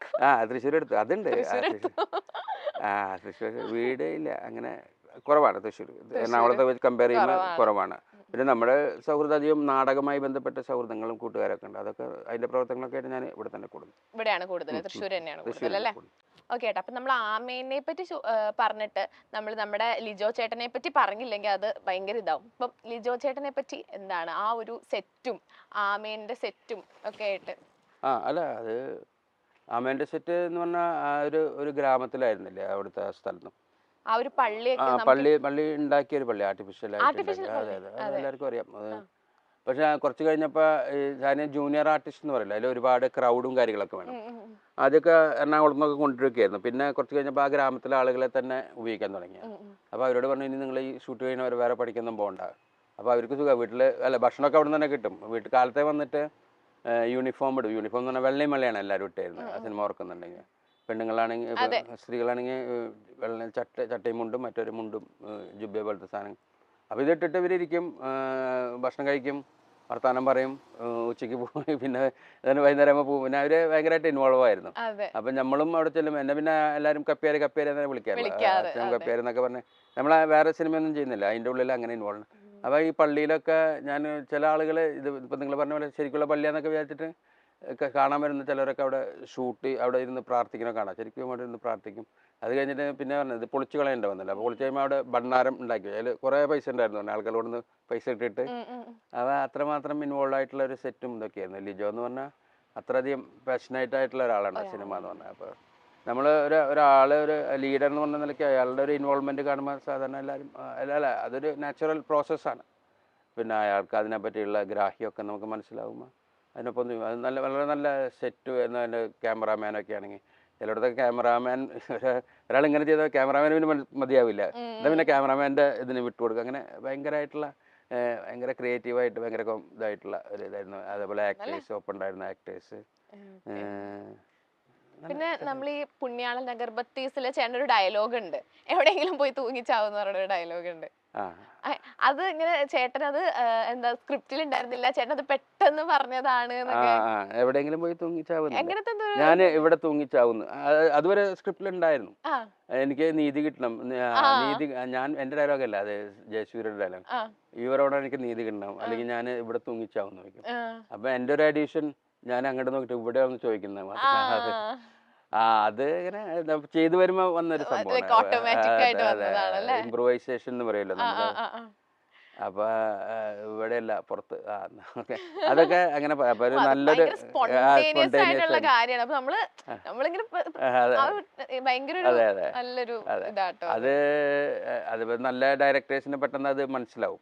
തൃശ്ശൂർ എടുത്തു. അതുണ്ട്. തൃശ്ശൂർ വീട് ഇല്ല, അങ്ങനെ കുറവാണ്. തൃശ്ശൂർ എറണാകുളത്തെ വെച്ച് കമ്പയർ ചെയ്യുമ്പോൾ കുറവാണ്. പിന്നെ നമ്മുടെ സൗഹൃദം അധികം നാടകമായി ബന്ധപ്പെട്ട സൗഹൃദങ്ങളും കൂട്ടുകാരൊക്കെ ഉണ്ട്. അതൊക്കെ അതിന്റെ പ്രവർത്തനങ്ങളൊക്കെ ആയിട്ട് ഞാൻ ഇവിടെ തന്നെ കൂടുതൽ. ഇവിടെയാണ് കൂടുതൽ, തൃശ്ശൂർ തന്നെയാണ് കൂടുതൽ അല്ലേ? ഓക്കെ ഏട്ടാ. അപ്പൊ നമ്മൾ ആമേനെ പറ്റി പറഞ്ഞിട്ട് നമ്മൾ നമ്മുടെ ലിജോ ചേട്ടനെ പറ്റി പറഞ്ഞില്ലെങ്കിൽ അത് ഭയങ്കര ഇതാവും. ഇപ്പം ലിജോ ചേട്ടനെ പറ്റി എന്താണ് ആ ഒരു സെറ്റും ആമേന്റെ സെറ്റും ഒക്കെ ആയിട്ട്? അല്ല, അത് ആമേന്റെ സെറ്റ് എന്ന് പറഞ്ഞാൽ ആ ഒരു ഗ്രാമത്തിലായിരുന്നില്ലേ അവിടുത്തെ സ്ഥലത്തും. ആ ഒരു പള്ളി ഉണ്ടാക്കിയ ഒരു പള്ളി, ആർട്ടിഫിഷ്യൽ ആയിട്ട്. അതെ, എല്ലാവർക്കും അറിയാം. പക്ഷെ കുറച്ച് കഴിഞ്ഞപ്പോൾ ഞാൻ ജൂനിയർ ആർട്ടിസ്റ്റ് എന്ന് പറയില്ല, അതിൽ ഒരുപാട് ക്രൗഡും കാര്യങ്ങളൊക്കെ വേണം. ആദ്യമൊക്കെ എറണാകുളത്ത് നിന്നൊക്കെ കൊണ്ടുവരികയായിരുന്നു. പിന്നെ കുറച്ച് കഴിഞ്ഞപ്പോൾ ആ ഗ്രാമത്തിലെ ആളുകളെ തന്നെ ഉപയോഗിക്കാൻ തുടങ്ങി. അപ്പോൾ അവരോട് പറഞ്ഞു, ഇനി നിങ്ങൾ ഈ ഷൂട്ട് കഴിഞ്ഞവർ വേറെ പഠിക്കൊന്നും പോകണ്ട. അപ്പോൾ അവർക്ക് സുഖം, വീട്ടിൽ ഭക്ഷണമൊക്കെ അവിടെ നിന്ന് തന്നെ കിട്ടും. വീട്ടിൽ കാലത്തെ വന്നിട്ട് യൂണിഫോം ഇടും. യൂണിഫോം എന്ന് പറഞ്ഞാൽ വെള്ളയും വെള്ളയാണ് എല്ലാവരും ഇട്ടായിരുന്നത് ആ സിനിമ ഓർക്കുന്നുണ്ടെങ്കിൽ. പെണ്ണുങ്ങളാണെങ്കിൽ സ്ത്രീകളാണെങ്കിൽ വെള്ള ചട്ടയും മുണ്ടും മറ്റൊരു മുണ്ടും ജുബ്ബ പോലത്തെ സാധനം. അപ്പോൾ ഇതിട്ടിട്ട് ഇവരിയ്ക്കും, ഭക്ഷണം കഴിക്കും, വർത്താനം പറയും, ഉച്ചയ്ക്ക് പോകും, പിന്നെ അതിന് വൈകുന്നേരം ആകുമ്പോൾ പോകും. പിന്നെ അവർ ഭയങ്കരമായിട്ട് ഇൻവോൾവ് ആയിരുന്നു. അപ്പം നമ്മളും അവിടെ ചെല്ലും. എന്നെ പിന്നെ എല്ലാവരും കപ്പേര് തന്നെ വിളിക്കാറ്. കപ്പേര് എന്നൊക്കെ പറഞ്ഞ് നമ്മൾ വേറെ സിനിമയൊന്നും ചെയ്യുന്നില്ല, അതിൻ്റെ ഉള്ളിൽ അങ്ങനെ ഇൻവോൾവ്. അപ്പോൾ ഈ പള്ളിയിലൊക്കെ ഞാൻ ചില ആളുകൾ ഇപ്പം നിങ്ങൾ പറഞ്ഞ പോലെ ശരിക്കുള്ള പള്ളിയാന്നൊക്കെ വിചാരിച്ചിട്ട് കാണാൻ വരുന്ന ചിലരൊക്കെ അവിടെ അവിടെ ഇരുന്ന് പ്രാർത്ഥിക്കണം കാണാം. ശരിക്കും അവിടെ ഇരുന്ന് പ്രാർത്ഥിക്കും. അത് കഴിഞ്ഞിട്ട് പിന്നെ പറഞ്ഞത് പൊളിച്ച് കളയേണ്ട വന്നില്ല. അപ്പോൾ പൊളിച്ച് കഴിയുമ്പോൾ അവിടെ ഭണ്ഡാരം ഉണ്ടാക്കി. അതിൽ കുറേ പൈസ ഉണ്ടായിരുന്നു, ആൾക്കാരോട് നിന്ന് പൈസ ഇട്ടിട്ട്. അവ അത്രമാത്രം ഇൻവോൾവ് ആയിട്ടുള്ള ഒരു സെറ്റും ഇതൊക്കെയായിരുന്നു. ലിജോ എന്ന് പറഞ്ഞാൽ അത്രയധികം പാഷനേറ്റ് ആയിട്ടുള്ള ഒരാളാണ് സിനിമ എന്ന് പറഞ്ഞാൽ. അപ്പോൾ നമ്മൾ ഒരു ലീഡർ എന്ന് പറഞ്ഞ നിലയ്ക്ക് അയാളുടെ ഒരു ഇൻവോൾവ്മെൻറ്റ് കാണുമ്പോൾ സാധാരണ എല്ലാവരും അല്ല, അതൊരു നാച്ചുറൽ പ്രോസസ്സാണ്. പിന്നെ അയാൾക്ക് അതിനെപ്പറ്റിയുള്ള ഗ്രാഹ്യമൊക്കെ നമുക്ക് മനസ്സിലാകുമ്പോൾ അതിനൊപ്പം അത് വളരെ നല്ല സെറ്റ് വരുന്ന അതിൻ്റെ ക്യാമറാമാനൊക്കെ ആണെങ്കിൽ ചിലയിടത്തൊക്കെ ക്യാമറാമാൻ ഒരാൾ ഇങ്ങനെ ചെയ്താൽ ക്യാമറാമാൻ പിന്നെ മതിയാവില്ല, എന്താ പിന്നെ ക്യാമറാമാൻ്റെ ഇതിന് വിട്ടുകൊടുക്കുക. അങ്ങനെ ഭയങ്കര ക്രിയേറ്റീവായിട്ട് ഭയങ്കര ഇതായിട്ടുള്ള ഒരു ഇതായിരുന്നു. അതേപോലെ ആക്ടേഴ്സ് ഒപ്പം ഉണ്ടായിരുന്ന ആക്ടേഴ്സ്. പിന്നെ നമ്മൾ ഈ പുണ്യാളൻ നഗർബത്തീസിലെ ചേട്ടനൊരു ഡയലോഗ് ഉണ്ട്, എവിടെയെങ്കിലും പോയി തൂങ്ങിച്ചാവുന്ന പറഞ്ഞൊരു ഡയലോഗ് ഉണ്ട്. അത് ഇങ്ങനെ ചേട്ടൻ അത് എന്താ സ്ക്രിപ്റ്റിൽ ഉണ്ടായിരുന്നില്ല, ചേട്ടൻ അത് പെട്ടെന്ന് പറഞ്ഞതാണ്. എവിടെയെങ്കിലും പോയി തൂങ്ങിച്ചാവുന്നു, ഞാൻ ഇവിടെ തൂങ്ങിച്ചാവുന്നു. അതുവരെ സ്ക്രിപ്റ്റിൽ ഉണ്ടായിരുന്നു. എനിക്ക് നീതി കിട്ടണം, ഞാൻ എന്റെ ഡയലോഗ് അല്ല, അത് ജയസൂര്യയുടെ ഡയലോഗ്. ഇവരോടാണ് എനിക്ക് നീതി കിട്ടണം, അല്ലെങ്കിൽ ഞാൻ ഇവിടെ തൂങ്ങിച്ചാവുന്നു ചോദിക്കും. അപ്പൊ എന്റെ ഒരു അഡീഷൻ ഞാൻ അങ്ങോട്ട് നോക്കിട്ട് ഇവിടെ ഒന്ന് ചോദിക്കുന്നത്. അത് ഇങ്ങനെ ചെയ്തു വരുമ്പോ വന്നൊരു സംഭവം, ഇംപ്രൂവൈസേഷൻ എന്ന് പറയുമല്ലോ നമ്മള്. അപ്പൊ ഇവിടെയല്ല പുറത്ത് ഓക്കെ അതൊക്കെ അങ്ങനെ അപ്പൊ ഒരു നല്ലൊരു സ്പോണ്ടേനിയസ് ആയിട്ടുള്ള കാര്യമാണ്. അപ്പൊ നമ്മളിങ്ങനെ ഭയങ്കര നല്ലൊരു ഇതാട്ടോ അത് നല്ല ഡയറക്ടേഴ്സിന് പെട്ടെന്ന് അത് മനസ്സിലാവും.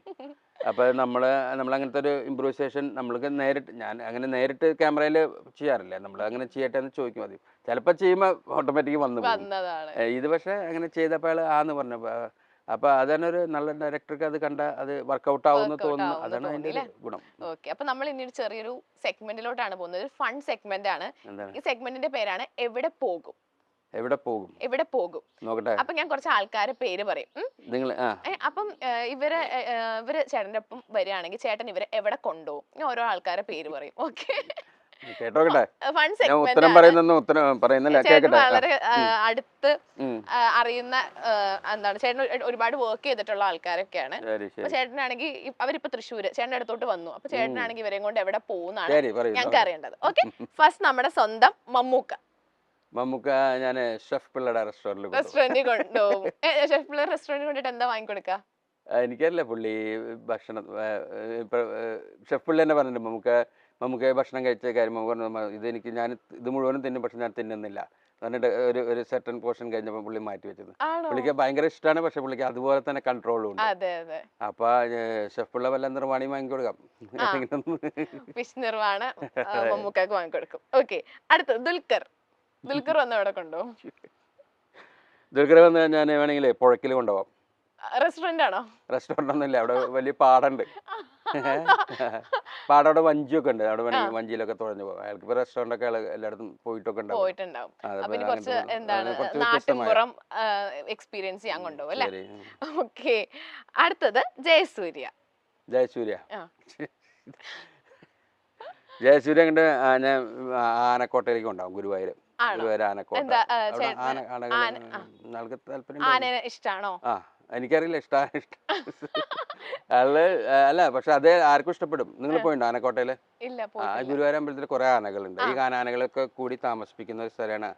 അപ്പൊ നമ്മളങ്ങനത്തെ ഒരു ഇംപ്രൂവൈസേഷൻ നമ്മൾക്ക് നേരിട്ട് ഞാൻ അങ്ങനെ നേരിട്ട് ക്യാമറയിൽ ചെയ്യാറില്ല. നമ്മൾ അങ്ങനെ ചെയ്യട്ടെ എന്ന് ചോദിക്കും മതി. ചിലപ്പോൾ ചെയ്യുമ്പോൾ ഓട്ടോമാറ്റിക് വന്നതാണ്. ഇത് പക്ഷെ അങ്ങനെ ചെയ്തപ്പോൾ ആന്ന് പറഞ്ഞപ്പോ അപ്പൊ അതാണ് ഒരു നല്ല ഡയറക്ടർക്ക് അത് കണ്ട അത് വർക്ക്ഔട്ട് ആവുമെന്ന് തോന്നുന്നു. അതാണ് അതിന്റെ ഒരു ഗുണം. ഓക്കെ, അപ്പൊ നമ്മൾ ഇനി ഒരു ചെറിയൊരു സെഗ്മെന്റിലോട്ടാണ് പോകുന്നത്. ഒരു ഫൺ സെഗ്മെന്റ് ആണ്. ഈ സെഗ്മെന്റിന്റെ പേരാണ് എവിടെ പോകും. എവിടെ പോകും എവിടെ പോകും നോക്കട്ടെ. അപ്പൊ ഞാൻ കുറച്ച് ആൾക്കാരെ പേര് പറയും. നിങ്ങൾ അപ്പം ഇവര് ചേട്ടന്റെ ഒപ്പം വരികയാണെങ്കിൽ ചേട്ടൻ ഇവരെ എവിടെ കൊണ്ടുപോകും. ഞാൻ ഓരോ ആൾക്കാരെ പേര് പറയും. ഓക്കെ, കേട്ടോക്കട്ടെ. ഫൺ ഉത്തരം പറയുന്നില്ല. വളരെ അടുത്ത് അറിയുന്ന എന്താണ് ചേട്ടൻ ഒരുപാട് വർക്ക് ചെയ്തിട്ടുള്ള ആൾക്കാരൊക്കെയാണ്. അപ്പൊ ചേട്ടനാണെങ്കിൽ അവരിപ്പോ തൃശ്ശൂര് ചേട്ടന്റെ അടുത്തോട്ട് വന്നു. അപ്പൊ ചേട്ടനാണെങ്കിൽ ഇവരെയും കൊണ്ട് എവിടെ പോകുന്നാണ് ഞങ്ങൾക്ക് അറിയേണ്ടത്. ഓക്കെ, ഫസ്റ്റ് നമ്മുടെ സ്വന്തം മമ്മൂക്ക. ഞാൻ ഷെഫ് പിള്ളയുടെ റെസ്റ്റോറന്റിൽ കൊണ്ടുപോകും. ഷെഫ് പിള്ള റെസ്റ്റോറന്റിൽ കൊണ്ടിട്ട് എന്താ വാങ്ങിക്കൊടുക്ക? എനിക്കറിയില്ല പുള്ളി ഭക്ഷണം ഇപ്പൊ ഷെഫ് പിള്ള തന്നെ പറഞ്ഞിട്ടുണ്ട് നമുക്ക് ഭക്ഷണം കഴിച്ച കാര്യം ഇതെനിക്ക് ഞാൻ ഇത് മുഴുവനും തിന്നും, പക്ഷെ ഞാൻ തിന്നുന്നില്ല എന്നിട്ട് ഒരു സെർട്ടൺ പോർഷൻ കഴിഞ്ഞപ്പോൾ പുള്ളി മാറ്റി വെച്ചത്. പുള്ളിക്ക് ഭയങ്കര ഇഷ്ടമാണ്, പക്ഷെ പുള്ളിക്ക് അതുപോലെ തന്നെ കൺട്രോളും ഉണ്ട്. അപ്പൊ ഷെഫ് പിള്ള വല്ല നിർമ്മാണി വാങ്ങിക്കൊടുക്കാം. ഫിഷ് നിർമ്മാണം മമ്മൂക്കാക്ക് വാങ്ങിക്കൊടുക്കും. ഓക്കെ, അടുത്ത് ദുൽഖർ വന്ന് എവിടെ കൊണ്ടുപോകും? ദുൽഖർ വന്ന് ഞാൻ വേണമെങ്കിൽ പുഴക്കിൽ കൊണ്ടുപോകാം. റെസ്റ്റോറന്റ് ആണോ? റെസ്റ്റോറന്റ് ഒന്നുമില്ല, അവിടെ വലിയ പാടുണ്ട്. പാടവിടെ വഞ്ചിയൊക്കെ ഉണ്ട്. അവിടെ വേണമെങ്കിൽ വഞ്ചിയിലൊക്കെ തുഴഞ്ഞു പോകാം. അയാൾക്ക് ഇപ്പൊ റെസ്റ്റോറന്റ് ഒക്കെ എല്ലായിടത്തും പോയിട്ടുണ്ടാവും. എക്സ്പീരിയൻസ് ചെയ്യാൻ കൊണ്ടുപോകും അല്ലേ? ഓക്കെ, അടുത്തത് ജയസൂര്യ. കണ്ട് ഞാൻ ആനക്കോട്ടയിലേക്ക് ഉണ്ടാവും. ഗുരുവായൂർ ആനക്കോട്ട. ഇഷ്ടാണോ? എനിക്കറിയില്ല ഇഷ്ടം അല്ല, പക്ഷെ അത് ആർക്കും ഇഷ്ടപ്പെടും. നിങ്ങൾ പോയിണ്ടോ ആനക്കോട്ടയില്? ഗുരുവായൂർ അമ്പലത്തിൽ കുറെ ആനകളുണ്ട്. ഈ ആനകളൊക്കെ കൂടി താമസിപ്പിക്കുന്ന ഒരു സ്ഥലമാണ്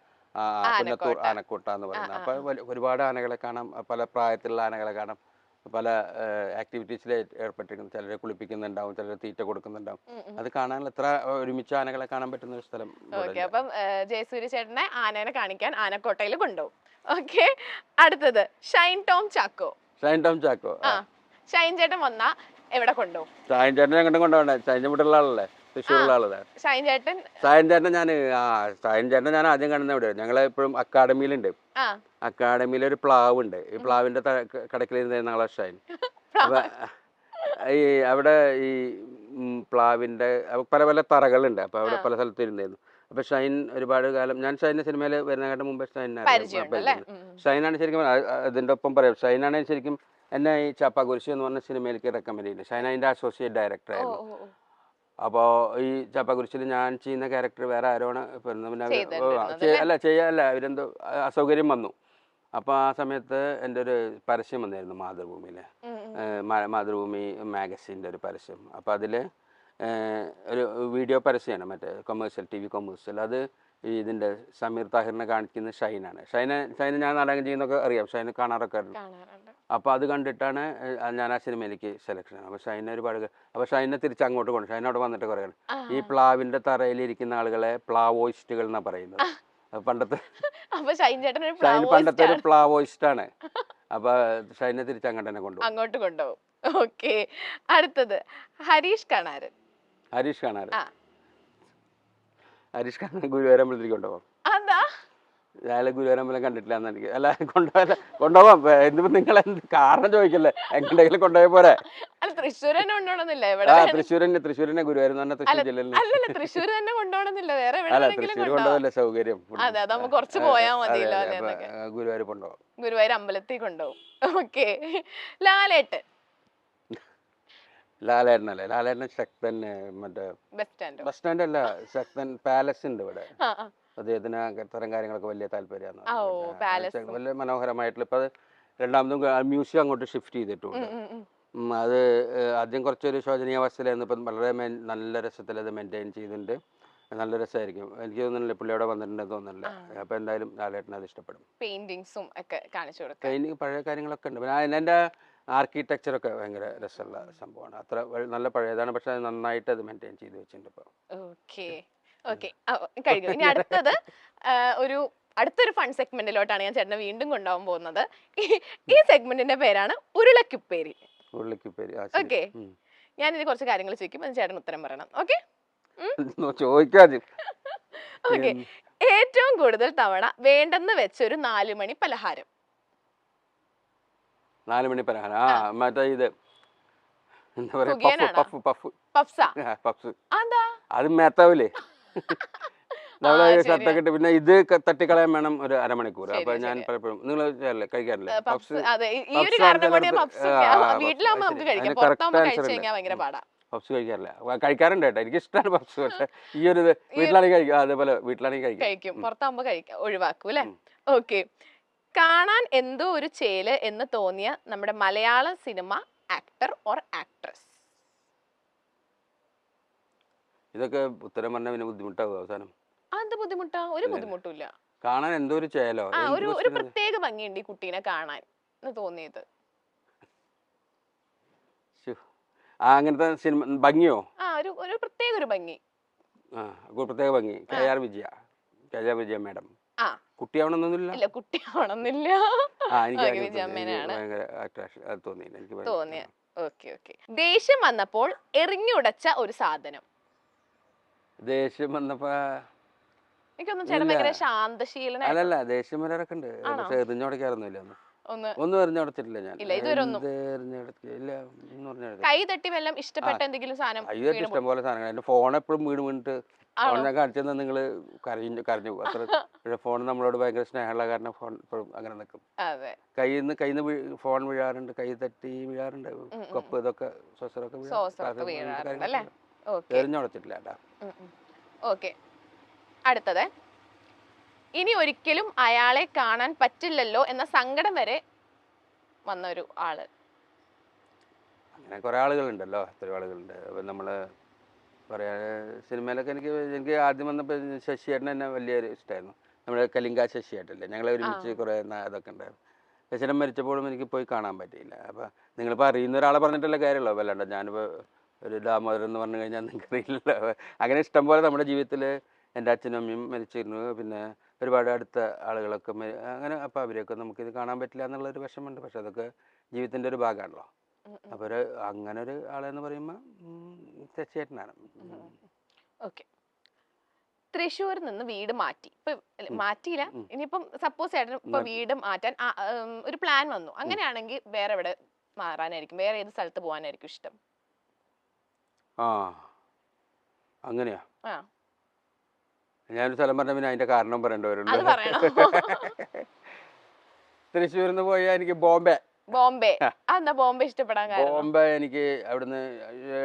പുന്നത്തൂർ ആനക്കോട്ട എന്ന് പറയുന്നത്. അപ്പൊ ഒരുപാട് ആനകളെ കാണാം, പല പ്രായത്തിലുള്ള ആനകളെ കാണാം, പല ആക്ടിവിറ്റീസിൽ ഏർപ്പെട്ടിരിക്കുന്നു. ചിലരെ കുളിപ്പിക്കുന്നുണ്ടാവും, ചിലരെ തീറ്റ കൊടുക്കുന്നുണ്ടാവും. അത് കാണാനുള്ള എത്ര ഒരുമിച്ച് ആനകളെ കാണാൻ പറ്റുന്ന ഒരു സ്ഥലം. അപ്പം ജയസൂര്യ ചേട്ടനെ ആനേനെ കാണിക്കാൻ ആനക്കോട്ടയിൽ കൊണ്ടുപോകും. ഓക്കെ, അടുത്തത് ഷൈൻ ടോം ചാക്കോ. ഷൈൻ ചേട്ടൻ വന്നാ എവിടെ കൊണ്ടുപോകും? ഷൈൻ ചേട്ടനെ അങ്ങോട്ടും കൊണ്ടുപോകണ്ടേ? ഷൈൻ വീട്ടുള്ള ആളല്ലേ, തൃശ്ശൂരുള്ള ആളല്ലേ. ഷൈൻ ചേട്ടൻ ഞാൻ ആദ്യം കാണുന്ന എവിടെ, ഞങ്ങളെ ഇപ്പോഴും അക്കാഡമിയിലുണ്ട്. അക്കാഡമിയിൽ ഒരു പ്ലാവ് ഉണ്ട്. ഈ പ്ലാവിന്റെ കടക്കിലിരുന്ന ആളെ ഷൈൻ. അപ്പൊ ഈ അവിടെ ഈ പ്ലാവിന്റെ പല പല തറകളുണ്ട്. അപ്പൊ അവിടെ പല സ്ഥലത്ത് ഇരുന്നായിരുന്നു. അപ്പൊ ഷൈൻ ഒരുപാട് കാലം ഞാൻ ഷൈനിന്റെ സിനിമയിൽ വരുന്നതിന്റെ മുമ്പ് ഷൈനാണ് ശരിക്കും അതിന്റെ ഒപ്പം പറയാം. ഷൈനാണ് ശരിക്കും എന്നെ ഈ ചാപ്പാകുരിശി എന്ന് പറഞ്ഞ സിനിമയിലേക്ക് റെക്കമെൻഡ് ചെയ്തത്. ഷൈൻ അതിന്റെ അസോസിയേറ്റ് ഡയറക്ടർ ആയിരുന്നു. അപ്പോൾ ഈ ചാപ്പാകുരിശിൽ ഞാൻ ചെയ്യുന്ന ക്യാരക്ടർ വേറെ ആരോണ് ചെയ്യാല്ല ഇവരെന്തോ അസൗകര്യം വന്നു. അപ്പോൾ ആ സമയത്ത് എൻ്റെ ഒരു പരസ്യം വന്നായിരുന്നു മാതൃഭൂമി മാഗസിൻ്റെ ഒരു പരസ്യം. അപ്പോൾ അതിൽ ഒരു വീഡിയോ പരസ്യമാണ്, മറ്റേ കൊമേഴ്സ്യൽ TV കൊമേഴ്സ്യൽ. അത് ഇതിൻ്റെ സമീർ താഹിറിനെ കാണിക്കുന്ന ഷൈനാണ്. ഷൈന് ഞാൻ നാടകം ചെയ്യുന്നൊക്കെ അറിയാം, ഷൈന് കാണാറൊക്കെ അറിയാം. അപ്പോൾ അത് കണ്ടിട്ടാണ് ഞാൻ ആ സിനിമയിലേക്ക് സെലക്ഷൻ. അപ്പോൾ ഷൈനെ ഒരുപാട് അപ്പോൾ ഷൈനെ തിരിച്ച് അങ്ങോട്ട് കൊണ്ട് ഷൈൻ അവിടെ വന്നിട്ട് പറയുകയാണ്, ഈ പ്ലാവിൻ്റെ തറയിലിരിക്കുന്ന ആളുകളെ പ്ലാവോയിസ്റ്റുകൾ എന്നാണ് പറയുന്നത്. പണ്ടത്തെ ഒരു പ്ലാവോയിസ്റ്റാണ്. അപ്പൊ ഷൈനെ തിരിച്ച് അങ്ങോട്ട് കൊണ്ടുപോകും. ഓക്കെ, അടുത്തത് ഹരീഷ് കണാരൻ. ഗുരുവായൂർ അമ്പലത്തിലേക്ക് കൊണ്ടുപോകാം. അയാളെ ഗുരുവായൂർ അമ്പലം കണ്ടിട്ടില്ല എന്ന് എനിക്ക്. അല്ല, കൊണ്ടുപോകാം. എന്തിപ്പോ നിങ്ങൾ എന്ത് കാരണം ചോദിക്കല്ലേ, എങ്ങോട്ടെങ്കിലും കൊണ്ടുപോയ പോരെ. തൃശ്ശൂരിനെ ഗുരുവായൂർ എന്ന് പറഞ്ഞാൽ തൃശ്ശൂർ ജില്ലയിൽ. തൃശ്ശൂർ തന്നെ കൊണ്ടുപോകണമെന്നില്ല, വേറെ തൃശ്ശൂർ കൊണ്ടുപോകല്ലേ സൗകര്യം. കുറച്ച് പോയാൽ മതിയല്ലോ. ഗുരുവായൂർ കൊണ്ടുപോകാം. ഗുരുവായൂർ അമ്പലത്തിൽ കൊണ്ടുപോകും. ഓക്കെ, ലാലേട്ടൻ. ലാലേട്ടൻ ശക്തൻ മറ്റേ ബസ് സ്റ്റാൻഡ് അല്ല, ശക്തൻ പാലസ് ഉണ്ട് ഇവിടെ. അദ്ദേഹത്തിന് അത്തരം കാര്യങ്ങളൊക്കെ വലിയ താല്പര്യമാണ്. വലിയ മനോഹരമായിട്ടുള്ള ഇപ്പൊ രണ്ടാമതും മ്യൂസിയം അങ്ങോട്ട് ഷിഫ്റ്റ് ചെയ്തിട്ടുണ്ട്. അത് ആദ്യം കുറച്ചൊരു ശോചനീയാവസ്ഥയിലായിരുന്നു. ഇപ്പം വളരെ നല്ല രസത്തിൽ അത് മെയിൻറ്റെയിൻ ചെയ്തിട്ടുണ്ട്. നല്ല രസമായിരിക്കും. എനിക്ക് തോന്നുന്നില്ല പുള്ളിയോടെ വന്നിട്ടുണ്ടെന്ന് തോന്നുന്നില്ല. അപ്പൊ എന്തായാലും ലാലേട്ടന് അത് ഇഷ്ടപ്പെടും. പെയിന്റിങ്സും ഒക്കെ കാണിച്ചു കൊടുക്കും. പെയിന്റിങ് പഴയ കാര്യങ്ങളൊക്കെ ഉണ്ട്. എൻ്റെ ആർക്കിടെക്ചറൊക്കെ ഭയങ്കര രസമുള്ള സംഭവമാണ്. അത്ര നല്ല പഴയതാണ്, പക്ഷെ അത് നന്നായിട്ട് അത് മെയിൻറ്റെയിൻ ചെയ്ത് വെച്ചിട്ടുണ്ട് ഇപ്പോൾ. ഓക്കെ ഓക്കെ കഴിഞ്ഞു. ഇനി അടുത്തത് അടുത്തൊരു ഫൺ സെഗ്മെന്റിലോട്ടാണ് ഞാൻ ചേട്ടനെ വീണ്ടും കൊണ്ടുപോകാൻ പോകുന്നത്. ഈ സെഗ്മെന്റിന്റെ പേരാണ് ഉരുളക്കുപ്പേരി. ഉരുളക്കുപ്പേരി. ഓക്കെ, ഞാൻ ഇനി കുറച്ച് കാര്യങ്ങൾ ചോദിക്കും, അത് ചേട്ടൻ ഉത്തരം പറയണം. ഓക്കെ ചോദിക്കാതെ. ഓക്കെ, ഏറ്റവും കൂടുതൽ തവണ വേണ്ടെന്ന് വെച്ച ഒരു 4 മണി പലഹാരം. 4 മണി പലഹാരം. മറ്റേ ഇത് എന്താ പറയാ, പഫ്സ്. അത് മേത്താവൂലേ? നമ്മള് ഷർട്ടൊക്കെ ഇട്ട് പിന്നെ ഇത് തട്ടിക്കളയാൻ വേണം ഒരു അരമണിക്കൂർ. അപ്പൊ ഞാൻ പലപ്പോഴും നിങ്ങൾ കഴിക്കാറില്ലേ പഫ്സ്? പഫ്സ് കഴിക്കാറില്ല. കഴിക്കാറുണ്ട് കേട്ടോ, എനിക്ക് ഇഷ്ടമാണ് പഫ്സ്. പക്ഷെ ഈ ഒരു ഇത് വീട്ടിലാണെങ്കിൽ കഴിക്കും, അതേപോലെ വീട്ടിലാണെങ്കിൽ കഴിക്കും, പുറത്താകുമ്പോ ഒഴിവാക്കും അല്ലെ? ഓക്കെ, കാണാൻ എന്തോ ഒരു ചേല് എന്ന് തോന്നിയ നമ്മുടെ മലയാള സിനിമ ആക്ടർ ഓർ ആക്ട്രസ്. ഇതൊക്കെ ഉത്തരം പറഞ്ഞാൽ പിന്നെ ബുദ്ധിമുട്ടാവും അവസാനം. അത് ബുദ്ധിമുട്ടാ? ഒരു ബുദ്ധിമുട്ടില്ല. കാണാൻ എന്തോ ഒരു ചേലോ, ഒരു പ്രത്യേക ഭംഗിയുണ്ട് ഈ കുട്ടീനെ കാണാൻ എന്ന് തോന്നിയത്. അങ്ങനത്തെ സിനിമ ഭംഗിയോ? ഒരു പ്രത്യേക ഒരു ഭംഗി. പ്രത്യേക ഭംഗി. കെ.ആർ. വിജയ മാഡം. കുട്ടിയാവണമെന്നൊന്നുമില്ല. ഇല്ല, കുട്ടിയാവണമെന്നില്ല. തോന്നിയ. Okay okay. ദേഷ്യം വന്നപ്പോൾ എറിഞ്ഞുടച്ച ഒരു സാധനം. ദേഷ്യം വന്നപ്പോ എനിക്കൊന്നും ചേട്ടൻ ഭയങ്കര ശാന്തശീലനാണ്. അല്ലല്ല, ദേഷ്യം വരാറൊക്കെ ഉണ്ട്, പക്ഷെ എറിഞ്ഞുടക്കാറൊന്നുമില്ല. ഒന്നും എറിഞ്ഞുടച്ചിട്ടില്ല ഞാൻ. കൈ തട്ടി വല്ലതും ഇഷ്ടപ്പെട്ട എന്തെങ്കിലും സാധനം? ഇഷ്ടം പോലെ സാധനങ്ങൾ. എന്റെ ഫോൺ എപ്പോഴും വീണിട്ട് ഞാൻ കാണിച്ചു തന്നെ നിങ്ങൾ കരഞ്ഞു അത്ര. പക്ഷെ ഫോൺ നമ്മളോട് ഭയങ്കര സ്നേഹമുള്ള കാരണം ഫോൺ എപ്പോഴും അങ്ങനെ നിൽക്കും. കയ്യിന്ന് ഫോൺ വീഴാറുണ്ട്, കൈ തട്ടി വീഴാറുണ്ട്, കപ്പ് ഇതൊക്കെ സോസറൊക്കെ എറിഞ്ഞുടച്ചിട്ടില്ല. ഓക്കെ, അടുത്തത്. ഇനി ഒരിക്കലും അയാളെ കാണാൻ പറ്റില്ലല്ലോ എന്ന സങ്കടം വരെ വന്ന ഒരു ആള്. അങ്ങനെ കുറെ ആളുകളുണ്ടല്ലോ, എത്രയോ ആളുകളുണ്ട്. അപ്പൊ നമ്മള് പറയാ സിനിമയിലൊക്കെ എനിക്ക് ആദ്യം വന്നപ്പോ ശശിയേട്ടൻ എന്നെ വലിയൊരു ഇഷ്ടമായിരുന്നു. നമ്മുടെ കലിംഗ ശശിയേട്ടല്ലേ, ഞങ്ങളെ ഒരുമിച്ച് കുറെ അതൊക്കെ ഉണ്ടായിരുന്നു. ശശിയേട്ടൻ മരിച്ചപ്പോഴും എനിക്ക് പോയി കാണാൻ പറ്റിയില്ല. അപ്പൊ നിങ്ങളിപ്പോ അറിയുന്ന ഒരാളെ പറഞ്ഞിട്ടുള്ള കാര്യമല്ലോ, വല്ലാണ്ട് ഞാനിപ്പോ ഒരു ദാമോദരൻ എന്ന് പറഞ്ഞു കഴിഞ്ഞാൽ നിങ്ങൾക്ക് അറിയില്ലല്ലോ. അങ്ങനെ ഇഷ്ടംപോലെ നമ്മുടെ ജീവിതത്തിൽ എൻ്റെ അച്ഛനും അമ്മയും മരിച്ചിരുന്നു, പിന്നെ ഒരുപാട് അടുത്ത ആളുകളൊക്കെ അങ്ങനെ. അപ്പോൾ അവരെയൊക്കെ നമുക്കിത് കാണാൻ പറ്റില്ല എന്നുള്ളൊരു വിഷമമുണ്ട്. പക്ഷെ അതൊക്കെ ജീവിതത്തിൻ്റെ ഒരു ഭാഗമാണല്ലോ. അപ്പോൾ അങ്ങനെ ഒരു ആളെന്ന് പറയുമ്പോൾ ശശിയേട്ടനാണ്. ഓക്കെ, തൃശ്ശൂരിൽ നിന്ന് വീട് മാറ്റി, ഇപ്പൊ മാറ്റിയില്ല, ഇനിയിപ്പം സപ്പോസ് ചേട്ടൻ ഇപ്പൊ വീട് മാറ്റാൻ ഒരു പ്ലാൻ വന്നു, അങ്ങനെയാണെങ്കിൽ വേറെ എവിടെ മാറാനായിരിക്കും, വേറെ ഏത് സ്ഥലത്ത് പോകാനായിരിക്കും ഇഷ്ടം? അങ്ങനെയാ. ഞാനൊരു സ്ഥലം പറഞ്ഞ പിന്നെ അതിന്റെ കാരണം പറയേണ്ടവരുണ്ട്. തൃശ്ശൂരിൽ നിന്ന് പോയാൽ എനിക്ക് ബോംബെ. ബോംബെ ഇഷ്ടപ്പെടാൻ കാരണം? ബോംബെ എനിക്ക് അവിടുന്ന്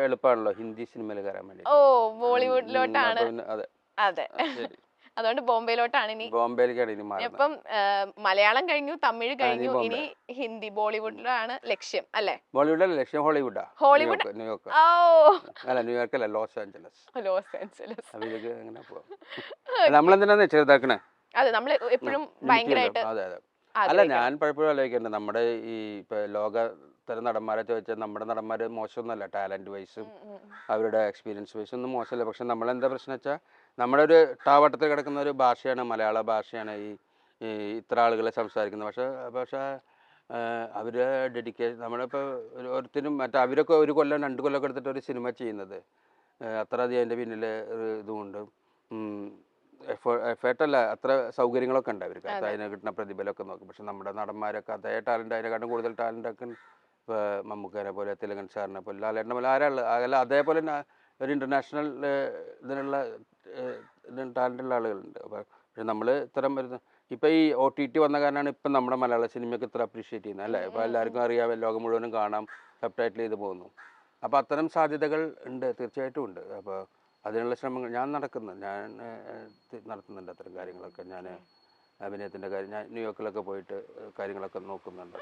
എളുപ്പമാണല്ലോ ഹിന്ദി സിനിമയിൽ കയറാൻ വേണ്ടി. ബോളിവുഡിലോട്ടാണ്. അതെ, അതുകൊണ്ട് ബോംബെയിലോട്ടാണ് ഇനി. ബോംബെയിലേക്കാണ് ഇനി മാറുന്നത്. ഇപ്പം മലയാളം കഴിഞ്ഞു, തമിഴ് കഴിഞ്ഞു, ഇനി ഹിന്ദി, ബോളിവുഡിലാണ് ലക്ഷ്യം അല്ലേ? ബോളിവുഡല്ല ലക്ഷ്യം, ഹോളിവുഡാ. ന്യൂയോർക്ക് അല്ല, ന്യൂയോർക്ക് അല്ല, ലോസ് ആഞ്ചലസ്. അതിലേക്ക് അങ്ങനെ പോവാം. നമ്മളെന്തിനാന്ന് ചെറുതാക്കണേ? അതെ, നമ്മൾ എപ്പോഴും ഭയങ്കരമായിട്ട്. അതെ അതെ. അല്ല, ഞാൻ പലപ്പോഴും ആലോചിക്കുന്നുണ്ട്, നമ്മുടെ ഈ ഇപ്പൊ ലോകതര നടന്മാരെ ചോദിച്ചാൽ നമ്മുടെ നടന്മാര് മോശമൊന്നുമല്ല, ടാലന്റ് വൈസും അവരുടെ എക്സ്പീരിയൻസ് വൈസും ഒന്നും മോശമല്ല. പക്ഷെ നമ്മളെന്താ പ്രശ്നം വെച്ചാൽ നമ്മുടെ ഒരു ടാവട്ടത്തിൽ കിടക്കുന്ന ഒരു ഭാഷയാണ് മലയാള ഭാഷയാണ് ഈ ഇത്ര ആളുകളെ സംസാരിക്കുന്നത്. പക്ഷെ അവര് ഡെഡിക്കേഷൻ നമ്മളിപ്പോൾ ഓരോരുത്തരും അവരൊക്കെ 1 കൊല്ലം 2 കൊല്ലമൊക്കെ എടുത്തിട്ട് ഒരു സിനിമ ചെയ്യുന്നത്, അത്ര അധികം അതിൻ്റെ പിന്നിൽ ഒരു ഇതുമുണ്ട്. എഫേർട്ടല്ല, അത്ര സൗകര്യങ്ങളൊക്കെ ഉണ്ട് അവർക്ക്, അതിന് കിട്ടുന്ന പ്രതിഫലമൊക്കെ നോക്കും. പക്ഷെ നമ്മുടെ നടന്മാരൊക്കെ അതേ ടാലന്റ്, അതിനെക്കാട്ടും കൂടുതൽ ടാലൻ്റൊക്കെ ഇപ്പോൾ മമ്മൂക്കനെ പോലെ, തിലകൻ സാറിനെ പോലെ, ലാലേട്ടനെ പോലെ ആരാളുള്ള അതേപോലെ തന്നെ ഒരു ഇൻ്റർനാഷണൽ ഇതിനുള്ള ടാലൻ്റുള്ള ആളുകളുണ്ട്. പക്ഷെ നമ്മൾ ഇത്തരം വരുന്ന ഇപ്പം ഈ OTT വന്ന കാരണമാണ് ഇപ്പം നമ്മുടെ മലയാള സിനിമയ്ക്ക് ഇത്ര അപ്രീഷിയേറ്റ് ചെയ്യുന്നത് അല്ലേ? ഇപ്പോൾ എല്ലാവർക്കും അറിയാം, ലോകം മുഴുവനും കാണാം, സബ് ടൈറ്റിൽ ചെയ്ത് പോകുന്നു. അപ്പോൾ അത്തരം സാധ്യതകൾ ഉണ്ട്, തീർച്ചയായിട്ടും ഉണ്ട്. അപ്പോൾ അതിനുള്ള ശ്രമങ്ങൾ ഞാൻ നടത്തുന്നുണ്ട്. അത്തരം കാര്യങ്ങളൊക്കെ ഞാൻ അഭിനയത്തിൻ്റെ കാര്യം ഞാൻ ന്യൂയോർക്കിലൊക്കെ പോയിട്ട് കാര്യങ്ങളൊക്കെ നോക്കുന്നുണ്ട്.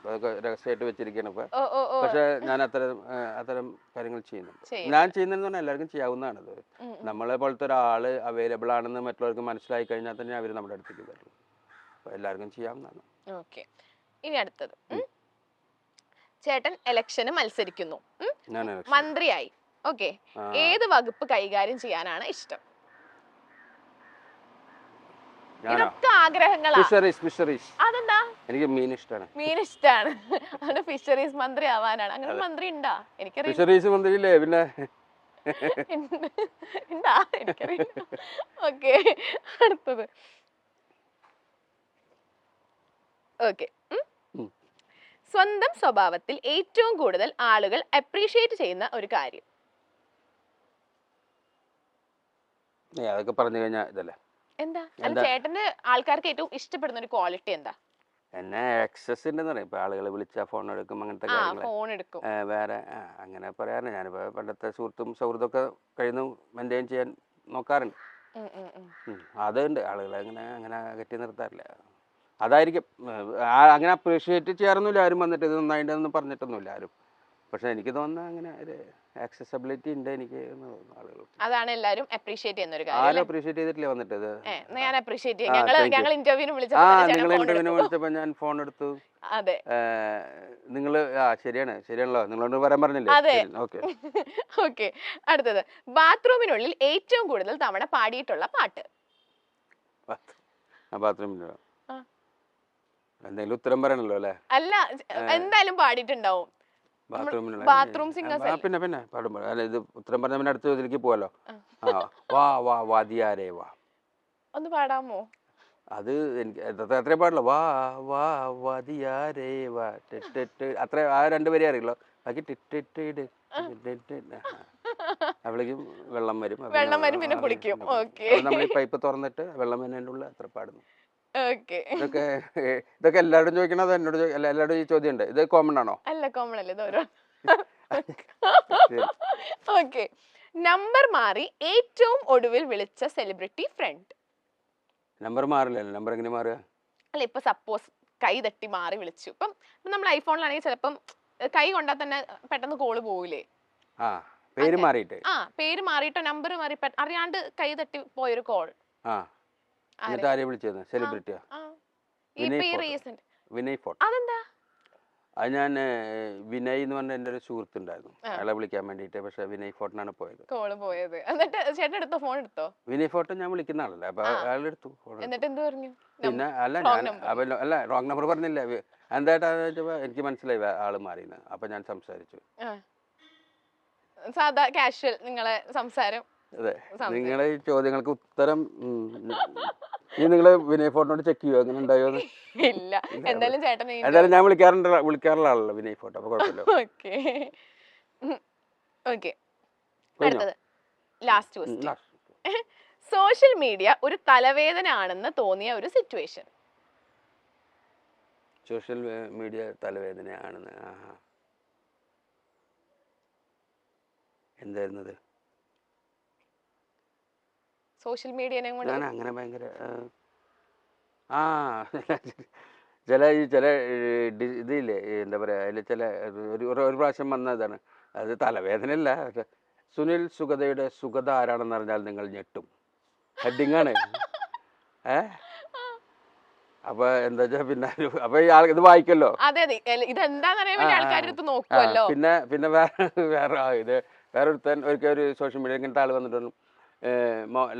അതൊക്കെ രഹസ്യമായിട്ട് വെച്ചിരിക്കുകയാണ് ഇപ്പം. പക്ഷെ ഞാൻ അത്തരം കാര്യങ്ങൾ ചെയ്യുന്നുണ്ട്. ഞാൻ ചെയ്യുന്നതെന്ന് പറഞ്ഞാൽ എല്ലാവർക്കും ചെയ്യാവുന്നതാണത്. നമ്മളെ പോലത്തെ ഒരാൾ അവൈലബിൾ ആണെന്ന് മറ്റുള്ളവർക്ക് മനസ്സിലായി കഴിഞ്ഞാൽ തന്നെ അവർ നമ്മുടെ അടുത്തേക്ക് വരുള്ളൂ. അപ്പോൾ എല്ലാവർക്കും ചെയ്യാവുന്നതാണ്. ഓക്കെ, ഇനി അടുത്തത്. ചേട്ടൻ ഇലക്ഷന് മത്സരിക്കുന്നു, ഞാൻ election. മന്ത്രിയായി. ഓക്കെ, ആ, ഏത് വകുപ്പ് കൈകാര്യം ചെയ്യാനാണ് ഇഷ്ടം? ഞാനോ? ഇതൊക്കെ ആഗ്രഹങ്ങളാ. ഫിഷറീസ്. അതെന്താ? എനിക്ക് മീൻ ഇഷ്ടമാണ്. മീൻ ഇഷ്ടാണ്, അതുകൊണ്ട് ഫിഷറീസ് മന്ത്രി ആവാനാണ്. അങ്ങനെ ഒരു മന്ത്രി ഉണ്ടാ? എനിക്കറിയില്ല. ഫിഷറീസ് മന്ത്രിയില്ലേ പിന്നെ. ഉണ്ടാ? എനിക്കറിയില്ല. ഓക്കെ, അടുത്തത്. ഓക്കെ, ഉം. സ്വന്തം സ്വഭാവത്തിൽ ഏറ്റവും കൂടുതൽ ആളുകൾ അപ്രീഷിയേറ്റ് ചെയ്യുന്ന ഒരു കാര്യം? അതൊക്കെ പറഞ്ഞു കഴിഞ്ഞാൽ ഇതല്ലേ എന്താ? അല്ല, ചേട്ടന് ആൾക്കാർക്ക് ഏറ്റവും ഇഷ്ടപ്പെടുന്ന ഒരു ക്വാളിറ്റി എന്താ? എന്നെ എക്സസ് ഉണ്ടെന്ന് പറയും. ഇപ്പൊ ആളുകൾ വിളിച്ചാൽ ഫോൺ എടുക്കും, അങ്ങനത്തെ ആ, കാര്യങ്ങൾ. ഫോൺ എടുക്കും. വേറെ അങ്ങനെ പറയാറുണ്ട്. ഞാനിപ്പോ പണ്ടത്തെ സൗഹൃദമൊക്കെ കഴിയുന്നു മെയിൻറ്റെയിൻ ചെയ്യാൻ നോക്കാറുണ്ട്. അതുണ്ട്, ആളുകളെ അങ്ങനെ അങ്ങനെ അകറ്റി നിർത്താറില്ല. അതായിരിക്കും. അങ്ങനെ അപ്രീഷിയേറ്റ് ചെയ്യാറൊന്നുമില്ല ആരും വന്നിട്ട്, ഇത് നന്നായിട്ടൊന്നും പറഞ്ഞിട്ടൊന്നുമില്ല ആരും. പക്ഷെ എനിക്ക് തോന്നുന്നത് അങ്ങനെ ഒരു ആക്സസബിലിറ്റി ഉണ്ട് എനിക്ക് എന്ന് തോന്നുന്നു ആളുകൾ. അതാണ് എല്ലാരും അപ്രീഷിയേറ്റ് ചെയ്യുന്ന ഒരു കാര്യം. ആരും അപ്രീഷിയേറ്റ് ചെയ്തിട്ടില്ല വന്നിട്ട് ഇത്. ഞാൻ അപ്രീഷിയേറ്റ് ചെയ്യും. thank you. ഞങ്ങൾ ഇന്റർവ്യൂവിന് നിങ്ങൾ വിളിച്ചപ്പോൾ ഇന്റർവ്യൂവിന് വിളിച്ചപ്പോൾ ഞാൻ ഫോൺ എടുത്തു. അതെ, നിങ്ങൾ ശരിയാണല്ലോ, നിങ്ങളോട് വരാൻ പറഞ്ഞില്ലേ? അതെ. ഓക്കെ. ഓക്കെ, അടുത്തത്. ബാത്റൂമിനുള്ളിൽ ഏറ്റവും കൂടുതൽ തവണ പാടിയിട്ടുള്ള പാട്ട്? ബാത്റൂമിലോ? ആ. എന്തെങ്കിലും ഉത്തരം പറയണല്ലോ അല്ലേ? അല്ല, എന്തായാലും പാടിയിട്ടുണ്ടാവും. ബാത്റൂമിലുള്ള ബാത്റൂം സിംഗേഴ്സ് പിന്നെ പാടുമ്പോൾ അല്ല, ഇത് ഉത്തരം പറഞ്ഞാൽ പിന്നെ അടുത്ത ചോദ്യത്തിലേക്ക് പോവാലോ. വാ വാ വാദിയാരേ വാ. ഒന്ന് പാടാമോ? അത് എനിക്ക് അത്രേ പാടില്ല. വാ വാ വാദിയാരേ വാ അത്ര ആ 2 വരെ അറിയുള്ളൂ. ബാക്കി അവളേക്കും വെള്ളം വരും, പിന്നെ കുളിക്കും. ഓക്കെ, നമ്മൾ ഈ പൈപ്പ് തുറന്നിട്ട് വെള്ളം വരുന്നതിൻ്റെ ഉള്ളിൽ അത്ര പാടുന്നു. ഓക്കെ. ഇതൊക്കെ എല്ലാവരും ചോദിക്കണത് എന്നോട് എല്ലാവരും ഈ ചോദ്യം ഉണ്ട്. ഇത് കോമൺ ആണോ? അല്ല, കോമൺ അല്ലേ, ഇത് ഓരോ. ഓക്കെ, നമ്പർ മാറി ഏറ്റവും ഒടുവിൽ വിളിച്ച സെലിബ്രിറ്റി ഫ്രണ്ട്? നമ്പർ മാറില്ലല്ലോ. നമ്പർ എങ്ങനെ മാറുക? അല്ല, ഇപ്പൊ സപ്പോസ് കൈ തട്ടി മാറി വിളിച്ചു. ഇപ്പം നമ്മൾ ഐഫോണിലാണെങ്കിൽ ചിലപ്പം കൈ കൊണ്ടാൽ തന്നെ പെട്ടെന്ന് കോള് പോവില്ലേ? പേര് മാറിയിട്ട്. പേര് മാറിയിട്ടോ നമ്പർ മാറി അറിയാണ്ട് കൈ തട്ടി പോയൊരു കോൾ. എന്നിട്ട് ആരെയും വിളിച്ചത്? സെലിബ്രിറ്റിയാ? വിനയ് ഫോർട്ട്. അതെന്താ? അത് ഞാൻ വിനയ് എന്ന് പറഞ്ഞ എൻ്റെ ഒരു സുഹൃത്തുണ്ടായിരുന്നു, അയാളെ വിളിക്കാൻ വേണ്ടിയിട്ട്. പക്ഷെ വിനയ് ഫോർട്ടിനാണ് പോയത്. കോള് പോയത്. എന്നിട്ട് ചേട്ടൻ എടുത്തോ? ഫോൺ എടുത്തോ? വിനയ് ഫോർട്ട് ഞാൻ വിളിക്കുന്ന ആളല്ലേ, അപ്പൊ അയാളെടുത്തു. എന്നിട്ട് എന്ത് പറഞ്ഞു? പിന്നെ അല്ല റോങ് നമ്പർ പറഞ്ഞില്ല. എന്തായിട്ടാ എനിക്ക് മനസ്സിലായി ആള് മാറിയെന്ന്. അപ്പൊ ഞാൻ സംസാരിച്ചു. സാധാ കാഷ്വൽ നിങ്ങളെ സംസാരം. അതെ, നിങ്ങളെ ഈ ചോദ്യങ്ങൾക്ക് ഉത്തരം നിങ്ങള് വിനയ് ഫോർട്ടിനോട് ചെക്ക് ചെയ്യുമോ അങ്ങനെ ഉണ്ടായോന്ന്? ഇല്ല, എന്തായാലും ചേട്ടൻ എന്തായാലും ഞാൻ വിളിക്കാറുള്ള ആളല്ലോ വിനയ് ഫോർട്ട്, അപ്പൊ കുഴപ്പമില്ല. ഓക്കെ, അടുത്തത് ലാസ്റ്റ് ക്വസ്റ്റ്യൻ. സോഷ്യൽ മീഡിയ ഒരു തലവേദന ആണെന്ന് തോന്നിയ ഒരു സിറ്റുവേഷൻ? സോഷ്യൽ മീഡിയ തലവേദന ആണെന്ന് എന്തായിരുന്നത്? സോഷ്യൽ മീഡിയനെ കൊണ്ട് ഞാൻ അങ്ങനെ ഭയങ്കര ചില ഇതില്ലേ, എന്താ പറയാ, അതിൽ ചില ഒരു പ്രാവശ്യം വന്നതാണ്. അത് തലവേദനയല്ല. സുനിൽ സുഗതയുടെ സുഗത ആരാണെന്ന് അറിഞ്ഞാൽ നിങ്ങൾ ഞെട്ടും. ഹെഡിങ്ങാണ്. അപ്പൊ എന്താ വെച്ചാ പിന്നെ അപ്പൊ ഇത് വായിക്കല്ലോ. പിന്നെ വേറൊരുത്തൻ ഒരു സോഷ്യൽ മീഡിയ ഇങ്ങനത്തെ ആള് വന്നിട്ടൊന്നും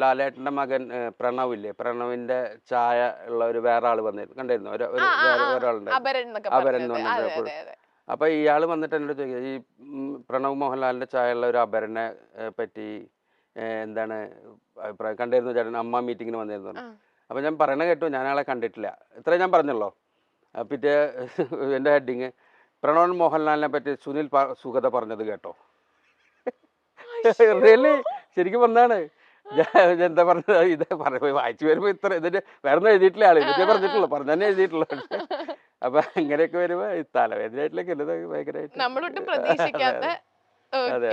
ലാലേട്ടന്റെ മകൻ പ്രണവ് ഇല്ലേ, പ്രണവിന്റെ ചായ ഉള്ള ഒരു വേറെ ആള് വന്നിരുന്നു, കണ്ടിരുന്നു? ഒരാളുണ്ട്, അപരൻ എന്ന് പറഞ്ഞിട്ട്. അപ്പൊ ഇയാള് വന്നിട്ട് എന്നോട് ചോദിക്കുക, ഈ പ്രണവ് മോഹൻലാലിന്റെ ചായ ഉള്ള ഒരു അപരനെ പറ്റി എന്താണ് അഭിപ്രായം? കണ്ടിരുന്നു ചേട്ടൻ, അമ്മ മീറ്റിങ്ങിന് വന്നിരുന്നു. അപ്പൊ ഞാൻ പറയണ കേട്ടു, ഞാൻ ആളെ കണ്ടിട്ടില്ല, ഇത്ര ഞാൻ പറഞ്ഞല്ലോ. പിറ്റേ എൻ്റെ ഹെഡിങ്, പ്രണവ് മോഹൻലാലിനെ പറ്റി സുനിൽ സുഗത പറഞ്ഞത് കേട്ടോ. റിയലി, ശരിക്കും വന്നാണ്. എന്താ പറഞ്ഞത്? ഇത് വായിച്ചു വരുമ്പോ ഇത്ര ഇതിന്റെ വേറെ ഒന്നും എഴുതിയിട്ടില്ല ആള്, ഇതൊക്കെ പറഞ്ഞിട്ടുള്ളൂ, പറഞ്ഞതന്നെ എഴുതിയിട്ടുള്ളൂ. അപ്പൊ അങ്ങനെയൊക്കെ വരുമ്പോ ഈ തലവേദനയായിട്ടില്ല ഭയങ്കരമായിട്ട്. നമ്മളൊട്ടും പ്രതീക്ഷിക്കാത്ത. അതെ.